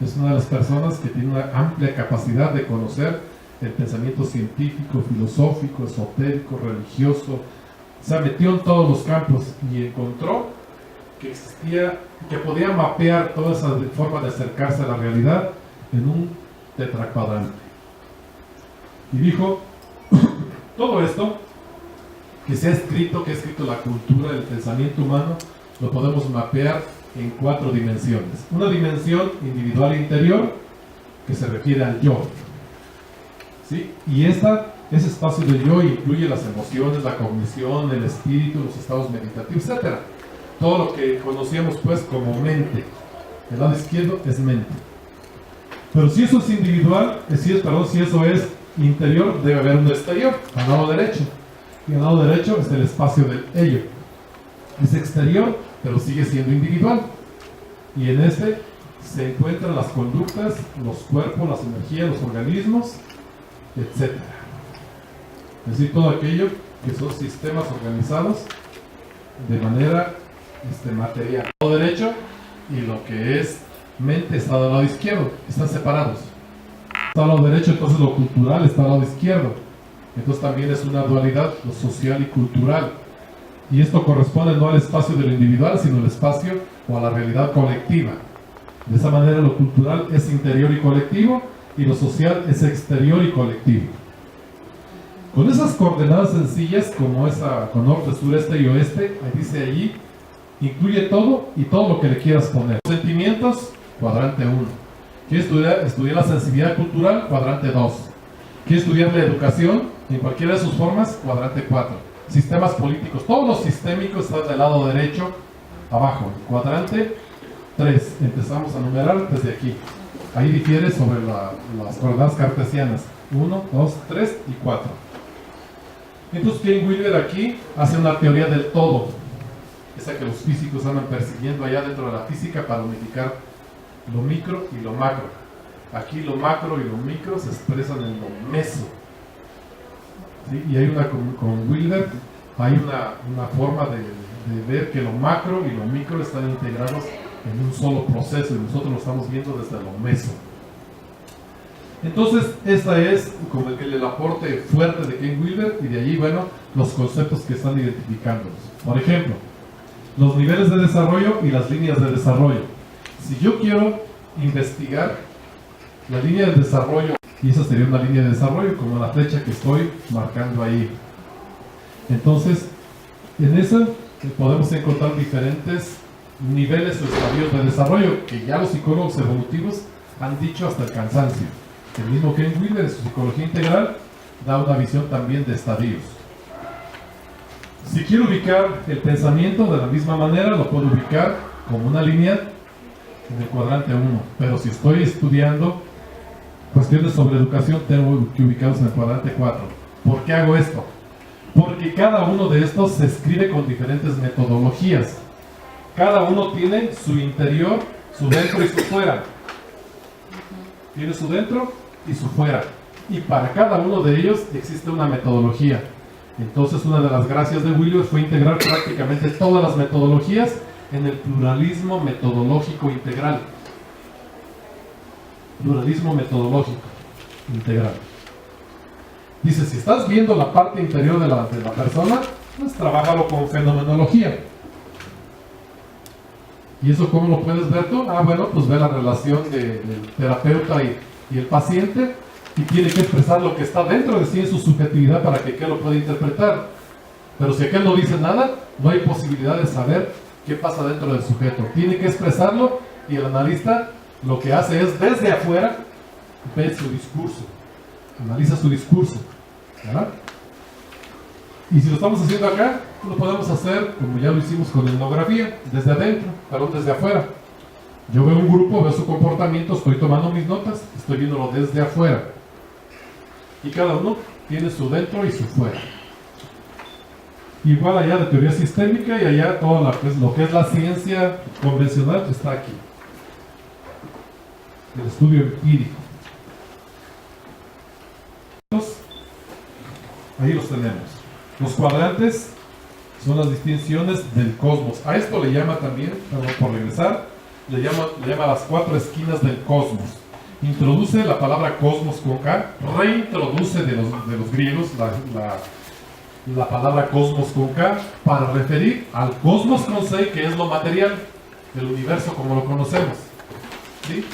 Es una de las personas que tiene una amplia capacidad de conocer el pensamiento científico, filosófico, esotérico, religioso. Se metió en todos los campos y encontró que existía, que podía mapear toda esa forma de acercarse a la realidad en un tetracuadrante. Y dijo, todo esto que se ha escrito, que ha escrito la cultura, el pensamiento humano, lo podemos mapear en 4 dimensiones. Una dimensión individual interior, que se refiere al yo. ¿Sí? Y ese espacio del yo incluye las emociones, la cognición, el espíritu, los estados meditativos, etc. Todo lo que conocíamos pues como mente. El lado izquierdo es mente. Pero si eso es individual, si eso es interior, debe haber un exterior, al lado derecho. Y al lado derecho es el espacio del ello. Es exterior, pero sigue siendo individual. Y en este se encuentran las conductas, los cuerpos, las energías, los organismos, etc. Es decir, todo aquello que son sistemas organizados de manera material. Al lado derecho y lo que es mente está al lado izquierdo, están separados. Está al lado derecho, entonces lo cultural está al lado izquierdo. Entonces también es una dualidad, lo social y cultural. Y esto corresponde no al espacio de lo individual, sino al espacio o a la realidad colectiva. De esa manera lo cultural es interior y colectivo, y lo social es exterior y colectivo. Con esas coordenadas sencillas, como esa con norte, sur, este y oeste, ahí dice allí, incluye todo y todo lo que le quieras poner. Sentimientos, cuadrante 1. ¿Quieres estudiar la sensibilidad cultural? Cuadrante 2. ¿Quieres estudiar la educación en cualquiera de sus formas? Cuadrante 4. Sistemas políticos, todos los sistémicos están del lado derecho, abajo. Cuadrante 3. Empezamos a numerar desde aquí. Ahí difiere sobre las coordenadas cartesianas. 1, 2, 3 y 4. Entonces Ken Wilber aquí hace una teoría del todo. Esa que los físicos andan persiguiendo allá dentro de la física para unificar lo micro y lo macro. Aquí lo macro y lo micro se expresan en lo meso. ¿Sí? Y hay con Wilber hay una forma de ver que lo macro y lo micro están integrados en un solo proceso y nosotros lo estamos viendo desde lo meso. Entonces, esta es como el aporte fuerte de Ken Wilber, y de allí, bueno, los conceptos que están identificándolos. Por ejemplo, los niveles de desarrollo y las líneas de desarrollo. Si yo quiero investigar la línea de desarrollo, y esa sería una línea de desarrollo como la flecha que estoy marcando ahí. Entonces, en esa podemos encontrar diferentes niveles o estadios de desarrollo que ya los psicólogos evolutivos han dicho hasta el cansancio. El mismo Ken Wilber en su psicología integral da una visión también de estadios. Si quiero ubicar el pensamiento de la misma manera, lo puedo ubicar como una línea en el cuadrante 1, pero si estoy estudiando cuestiones sobre educación, tengo que ubicarlos en el cuadrante 4. ¿Por qué hago esto? Porque cada uno de estos se escribe con diferentes metodologías. Cada uno tiene su interior, su dentro y su fuera. Tiene su dentro y su fuera. Y para cada uno de ellos existe una metodología. Entonces, una de las gracias de Williams fue integrar prácticamente todas las metodologías en el pluralismo metodológico integral. Pluralismo metodológico integral. Dice, si estás viendo la parte interior de la persona, pues trabájalo con fenomenología. ¿Y eso cómo lo puedes ver tú? Bueno, pues ve la relación del terapeuta y el paciente, y tiene que expresar lo que está dentro de sí en su subjetividad para que aquel lo pueda interpretar. Pero si aquel no dice nada, no hay posibilidad de saber qué pasa dentro del sujeto. Tiene que expresarlo, y el analista lo que hace es, desde afuera, ve su discurso, analiza su discurso, ¿verdad? Y si lo estamos haciendo acá, lo podemos hacer como ya lo hicimos con etnografía, desde adentro, perdón, desde afuera. Yo veo un grupo, veo su comportamiento, estoy tomando mis notas, estoy viéndolo desde afuera. Y cada uno tiene su dentro y su fuera. Igual allá de teoría sistémica, y allá todo lo que es la ciencia convencional está aquí. El estudio empírico. Ahí los tenemos. Los cuadrantes son las distinciones del cosmos. A esto le llama también, perdón por regresar, le llama las 4 esquinas del cosmos. Introduce la palabra cosmos con K, reintroduce de los griegos la palabra cosmos con K para referir al cosmos con C, que es lo material del universo como lo conocemos. ¿Sí?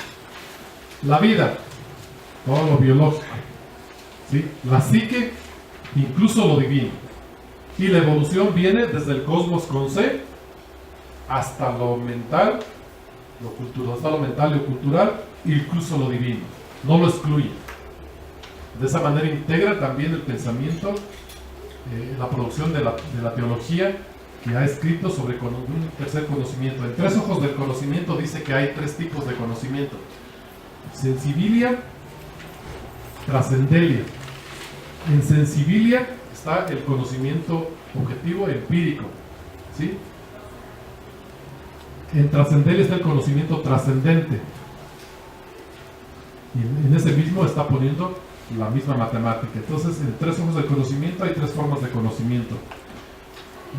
La vida, todo lo biológico. ¿Sí? La psique, incluso lo divino. Y la evolución viene desde el cosmos con C hasta lo mental, lo cultural, hasta lo mental y lo cultural, incluso lo divino. No lo excluye. De esa manera integra también el pensamiento, la producción de la teología que ha escrito sobre un tercer conocimiento. En Tres ojos del conocimiento dice que hay 3 tipos de conocimiento: sensibilia, trascendelia. En sensibilia está el conocimiento objetivo empírico, ¿sí? En trascendencia está el conocimiento trascendente, y en ese mismo está poniendo la misma matemática. Entonces, en Tres ojos del conocimiento hay 3 formas de conocimiento.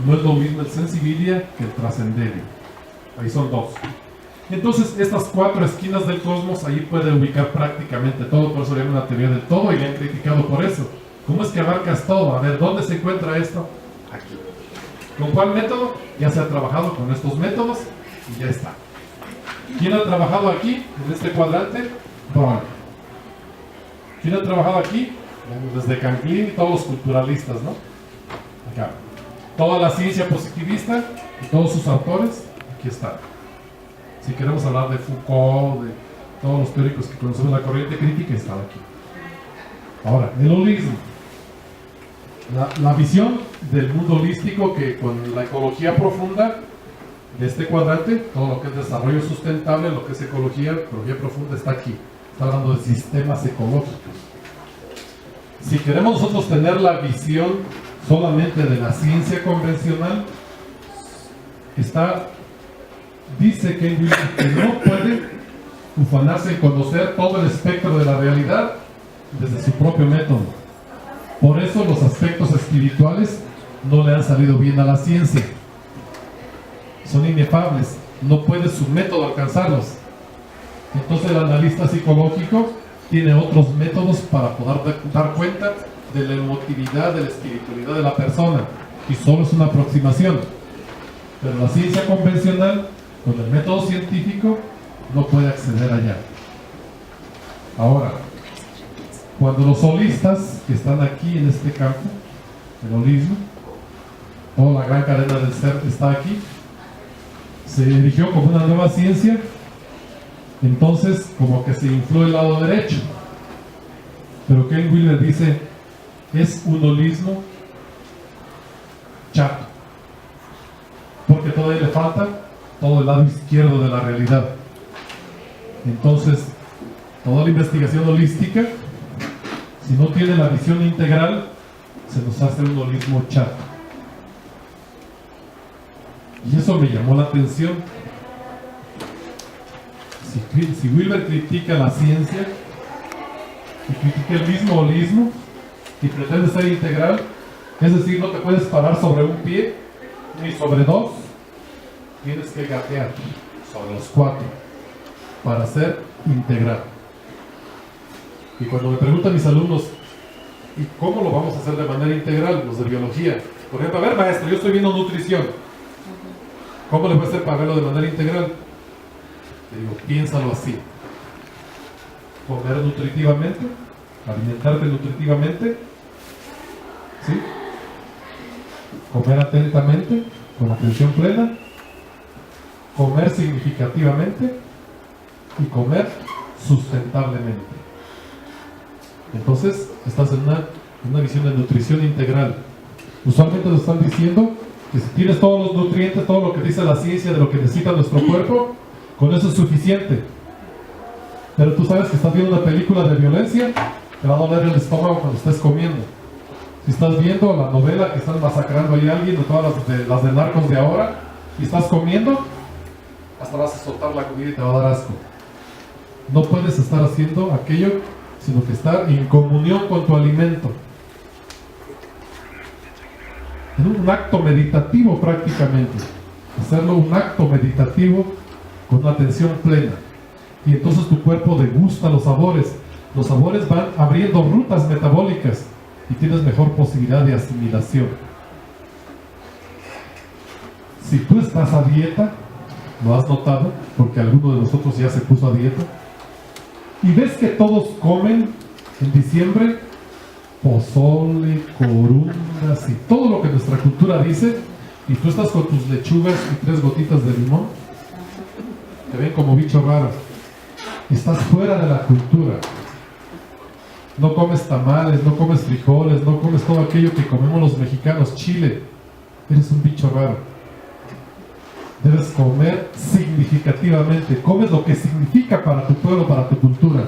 No es lo mismo el sensibilia que el trascendencia. Ahí son 2. Entonces, estas 4 esquinas del cosmos, ahí puede ubicar prácticamente todo. Por eso le llaman la teoría del todo, y le han criticado por eso. ¿Cómo es que abarcas todo? A ver, ¿dónde se encuentra esto? Aquí. ¿Con cuál método? Ya se ha trabajado con estos métodos y ya está. ¿Quién ha trabajado aquí, en este cuadrante? Brown. ¿Quién ha trabajado aquí? Desde Canquín y todos los culturalistas, ¿no? Acá. Toda la ciencia positivista y todos sus autores, aquí están. Si queremos hablar de Foucault, de todos los teóricos que conocemos la corriente crítica, están aquí. Ahora, el holismo. La visión del mundo holístico, que con la ecología profunda de este cuadrante, todo lo que es desarrollo sustentable, lo que es ecología profunda, está aquí. Está hablando de sistemas ecológicos. Si queremos nosotros tener la visión solamente de la ciencia convencional, dice que no puede ufanarse en conocer todo el espectro de la realidad desde su propio método. Por eso los aspectos espirituales no le han salido bien a la ciencia. Son inefables, no puede su método alcanzarlos. Entonces el analista psicológico tiene otros métodos para poder dar cuenta de la emotividad, de la espiritualidad de la persona, y solo es una aproximación. Pero la ciencia convencional, con el método científico, no puede acceder allá. Ahora, cuando los holistas que están aquí en este campo, el holismo, toda la gran cadena del ser está aquí, se erigió como una nueva ciencia, entonces como que se infló el lado derecho. Pero Ken Wilber dice, es un holismo chato, porque todavía le falta todo el lado izquierdo de la realidad. Entonces, toda la investigación holística, si no tiene la visión integral, se nos hace un holismo chato. Y eso me llamó la atención. Si Wilber critica la ciencia y critica el mismo holismo y pretende ser integral, es decir, no te puedes parar sobre un pie ni sobre dos, tienes que gatear sobre los cuatro para ser integral. Y cuando me preguntan mis alumnos, ¿y cómo lo vamos a hacer de manera integral? Los de biología, por ejemplo, a ver maestro, yo estoy viendo nutrición, ¿cómo le voy a hacer para verlo de manera integral? Le digo, piénsalo así: comer nutritivamente, alimentarte nutritivamente, ¿sí? Comer atentamente, con atención plena, comer significativamente y comer sustentablemente. Entonces, estás en una visión de nutrición integral. Usualmente nos están diciendo que si tienes todos los nutrientes, todo lo que dice la ciencia de lo que necesita nuestro cuerpo, con eso es suficiente. Pero tú sabes que estás viendo una película de violencia, te va a doler el estómago cuando estés comiendo. Si estás viendo la novela que están masacrando ahí a alguien, o todas las de narcos de ahora, y estás comiendo, hasta vas a soltar la comida y te va a dar asco. No puedes estar haciendo aquello, sino que estar en comunión con tu alimento. En un acto meditativo prácticamente. Hacerlo un acto meditativo con una atención plena. Y entonces tu cuerpo degusta los sabores. Los sabores van abriendo rutas metabólicas y tienes mejor posibilidad de asimilación. Si tú estás a dieta, lo has notado, porque alguno de nosotros ya se puso a dieta, y ves que todos comen en diciembre pozole, corundas y todo lo que nuestra cultura dice, y tú estás con tus lechugas y 3 gotitas de limón, te ven como bicho raro. Estás fuera de la cultura. No comes tamales, no comes frijoles, no comes todo aquello que comemos los mexicanos, chile. Eres un bicho raro. Debes comer significativamente. Comes lo que significa para tu pueblo, para tu cultura.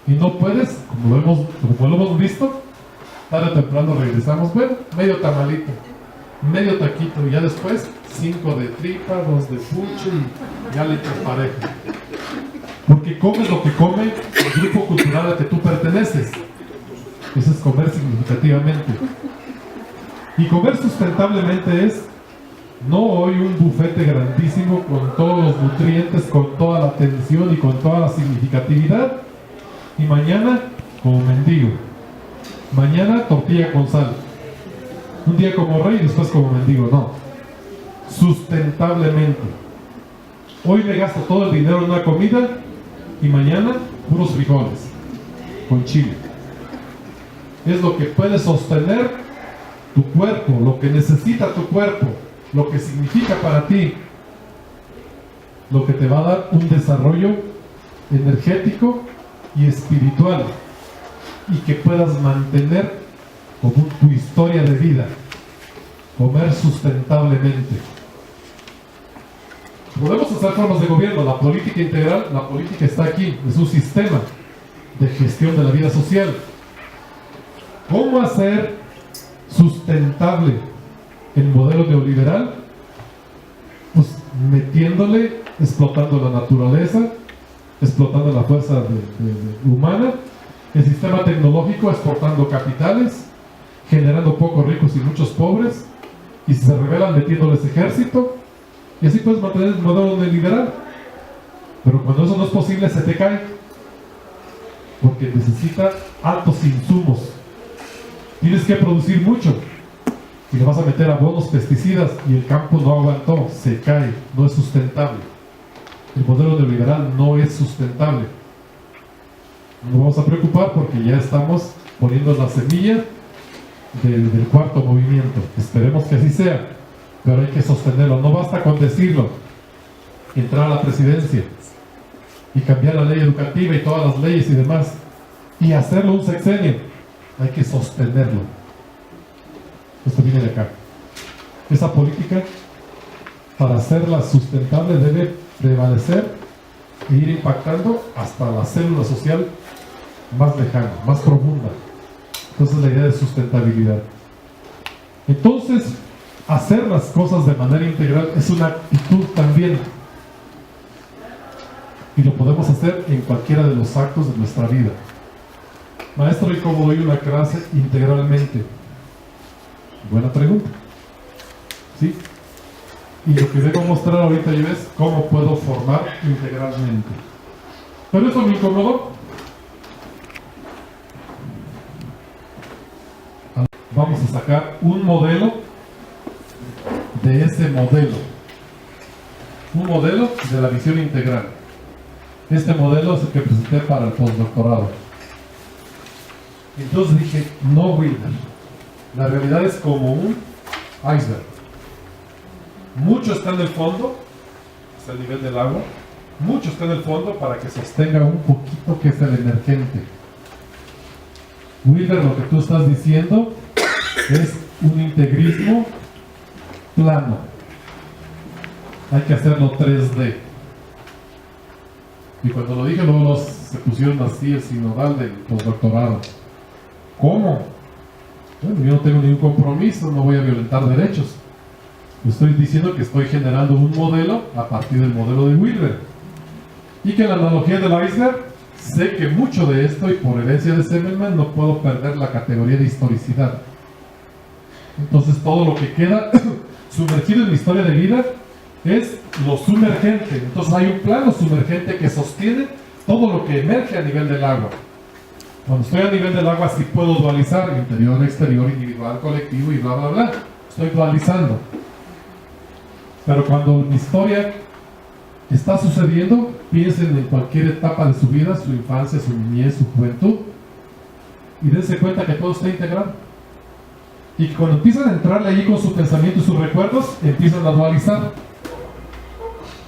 Y no puedes, como lo hemos visto, tarde o temprano regresamos, bueno, medio tamalito, medio taquito, y ya después 5 de tripa, 2 de puche, y ya le echas pareja. Porque comes lo que come el grupo cultural al que tú perteneces. Eso es comer significativamente. Y comer sustentablemente es no hoy un bufete grandísimo con todos los nutrientes, con toda la atención y con toda la significatividad, y mañana como mendigo, mañana tortilla con sal, un día como rey y después como mendigo. No, sustentablemente. Hoy me gasto todo el dinero en una comida y mañana puros frijoles con chile. Es lo que puede sostener tu cuerpo, lo que necesita tu cuerpo, lo que significa para ti, lo que te va a dar un desarrollo energético y espiritual, y que puedas mantener como tu historia de vida. Comer sustentablemente. Podemos hacer formas de gobierno. La política integral, la política está aquí, es un sistema de gestión de la vida social. ¿Cómo hacer sustentable el modelo neoliberal? Pues metiéndole, explotando la naturaleza, explotando la fuerza humana, el sistema tecnológico, exportando capitales, generando pocos ricos y muchos pobres, y si se rebelan metiéndoles ejército, y así puedes mantener el modelo neoliberal. Pero cuando eso no es posible, se te cae, porque necesita altos insumos. Tienes que producir mucho, y le vas a meter abonos, pesticidas, y el campo no aguantó, se cae, no es sustentable. El modelo neoliberal no es sustentable. No nos vamos a preocupar porque ya estamos poniendo la semilla del cuarto movimiento. Esperemos que así sea, pero hay que sostenerlo. No basta con decirlo, entrar a la presidencia y cambiar la ley educativa y todas las leyes y demás, y hacerlo un sexenio. Hay que sostenerlo. Esto viene de acá. Esa política, para hacerla sustentable, debe prevalecer e ir impactando hasta la célula social más lejana, más profunda. Entonces la idea de sustentabilidad. Entonces, hacer las cosas de manera integral es una actitud también. Y lo podemos hacer en cualquiera de los actos de nuestra vida. Maestro, ¿y cómo doy una clase integralmente? Buena pregunta. ¿Sí? Y lo que debo mostrar ahorita yo es cómo puedo formar integralmente. Pero eso me incomodó. Vamos a sacar un modelo de ese modelo. Un modelo de la visión integral. Este modelo es el que presenté para el postdoctorado. Entonces dije, no, Wilder. La realidad es como un iceberg. Mucho está en el fondo, está el nivel del agua. Mucho está en el fondo para que sostenga un poquito, que es el emergente. Wilder, lo que tú estás diciendo es un integrismo plano. Hay que hacerlo 3D. Y cuando lo dije, luego se pusieron así el sinodal del postdoctorado. ¿Cómo? Bueno, yo no tengo ningún compromiso, no voy a violentar derechos. Estoy diciendo que estoy generando un modelo a partir del modelo de Wilder. Y que en la analogía del iceberg, sé que mucho de esto, y por herencia de Semmelman, no puedo perder la categoría de historicidad. Entonces todo lo que queda sumergido en mi historia de vida es lo sumergente. Entonces hay un plano sumergente que sostiene todo lo que emerge a nivel del agua. Cuando estoy a nivel del agua sí puedo dualizar interior, exterior, individual, colectivo y bla bla bla. Estoy dualizando. Pero cuando mi historia está sucediendo, piensen en cualquier etapa de su vida, su infancia, su niñez, su juventud, y dense cuenta que todo está integrado. Y cuando empiezan a entrarle allí con su pensamiento y sus recuerdos, empiezan a dualizar.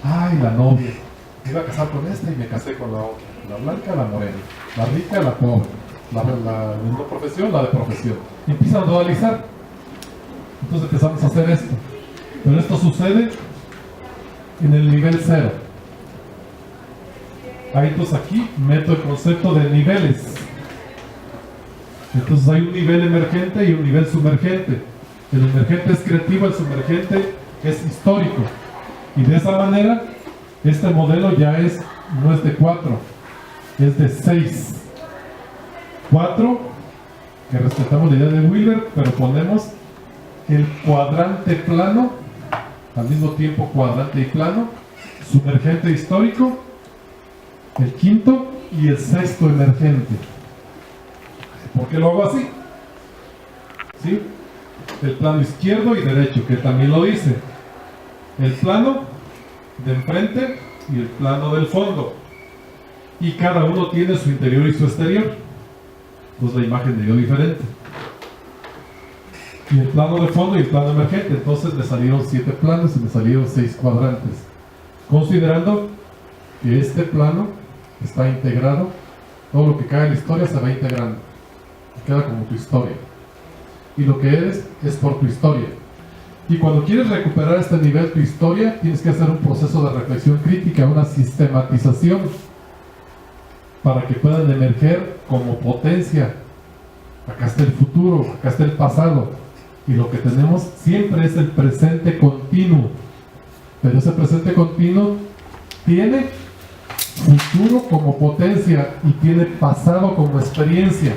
Ay, la novia, me iba a casar con esta y me casé con la otra. La blanca, la morena. La rica, la pobre. La de no profesión, la de profesión. Y empiezan a dualizar. Entonces empezamos a hacer esto. Pero esto sucede en el nivel 0. Ahí entonces aquí meto el concepto de niveles. Entonces hay un nivel emergente y un nivel sumergente. El emergente es creativo, el sumergente es histórico. Y de esa manera, este modelo ya no es de 4, es de 6. 4, que respetamos la idea de Wilder, pero ponemos el cuadrante plano, al mismo tiempo cuadrante y plano, sumergente histórico, el quinto y el sexto emergente. ¿Por qué lo hago así? ¿Sí? El plano izquierdo y derecho, que también lo dice. El plano de enfrente y el plano del fondo. Y cada uno tiene su interior y su exterior. Pues la imagen de yo diferente. Y el plano de fondo y el plano emergente. Entonces me salieron 7 planos y me salieron 6 cuadrantes. Considerando que este plano está integrado, todo lo que cae en la historia se va integrando. Queda como tu historia. Y lo que eres es por tu historia. Y cuando quieres recuperar este nivel, tu historia, tienes que hacer un proceso de reflexión crítica, una sistematización, para que puedan emerger como potencia. Acá está el futuro, acá está el pasado. Y lo que tenemos siempre es el presente continuo. Pero ese presente continuo tiene futuro como potencia y tiene pasado como experiencia.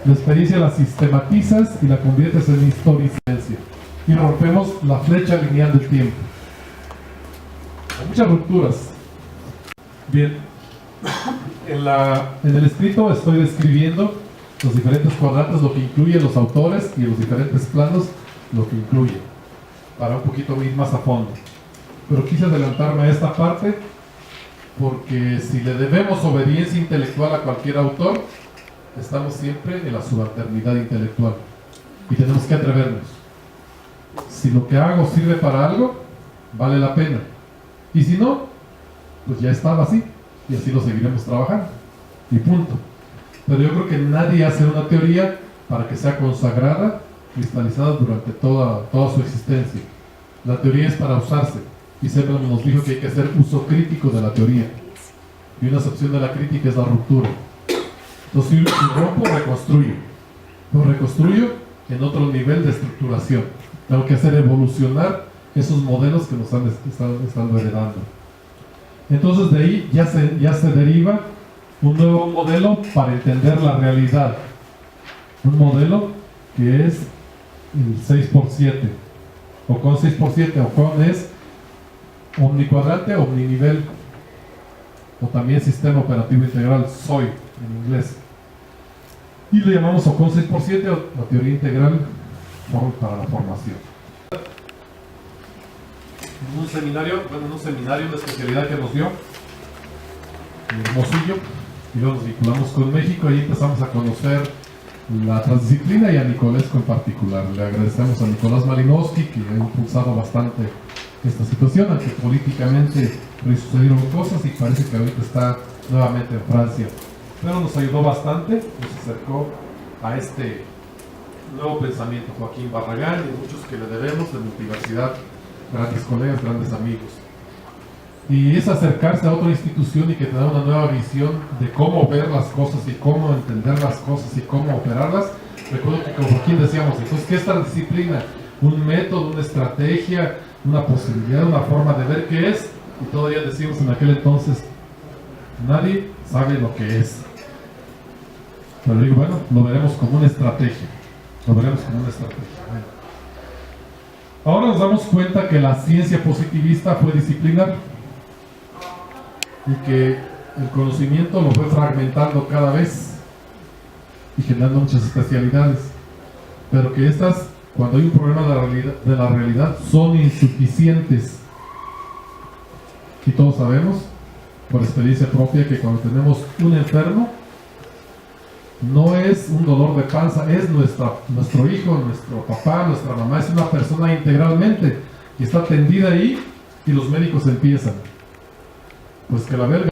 La experiencia la sistematizas y la conviertes en historicencia. Y rompemos la flecha lineal del tiempo. Hay muchas rupturas. Bien, en el escrito estoy describiendo los diferentes cuadrantes, lo que incluye los autores, y los diferentes planos, lo que incluye, para un poquito ir más a fondo. Pero quise adelantarme a esta parte porque si le debemos obediencia intelectual a cualquier autor, estamos siempre en la subalternidad intelectual y tenemos que atrevernos. Si lo que hago sirve para algo, vale la pena, y si no, pues ya estaba así y así lo seguiremos trabajando y punto. Pero yo creo que nadie hace una teoría para que sea consagrada, cristalizada durante toda su existencia. La teoría es para usarse, y Semmelman nos dijo que hay que hacer uso crítico de la teoría, y una excepción de la crítica es la ruptura. Entonces, si rompo, reconstruyo. lo reconstruyo en otro nivel de estructuración. Tengo que hacer evolucionar esos modelos que nos han estado heredando. Entonces de ahí ya se deriva un nuevo modelo para entender la realidad. Un modelo que es el 6x7, o con 6x7, o con es omnicuadrante, omninivel, o también sistema operativo integral, SOI en inglés. Y le llamamos o con 6x7 o teoría integral para la formación. En un seminario, una especialidad que nos dio en Hermosillo, y luego nos vinculamos con México y empezamos a conocer la transdisciplina y a Nicolesco en particular. Le agradecemos a Nicolás Malinowski, que ha impulsado bastante esta situación, aunque políticamente sucedieron cosas y parece que ahorita está nuevamente en Francia. Pero nos ayudó bastante, nos acercó a este nuevo pensamiento. Joaquín Barragán y muchos que le debemos de la universidad, grandes colegas, grandes amigos. Y es acercarse a otra institución y que te da una nueva visión de cómo ver las cosas y cómo entender las cosas y cómo operarlas. Recuerdo que con Joaquín decíamos, entonces, ¿qué es esta disciplina? Un método, una estrategia, una posibilidad, una forma de ver qué es. Y todavía decimos en aquel entonces, nadie sabe lo que es. Pero digo, bueno, lo veremos como una estrategia. Lo veremos como una estrategia. Bueno. Ahora nos damos cuenta que la ciencia positivista fue disciplinar y que el conocimiento lo fue fragmentando cada vez y generando muchas especialidades, pero que estas, cuando hay un problema de la realidad, son insuficientes. Y todos sabemos, por experiencia propia, que cuando tenemos un enfermo, no es un dolor de panza, es nuestro hijo, nuestro papá, nuestra mamá, es una persona integralmente que está tendida ahí y los médicos empiezan, pues que la verga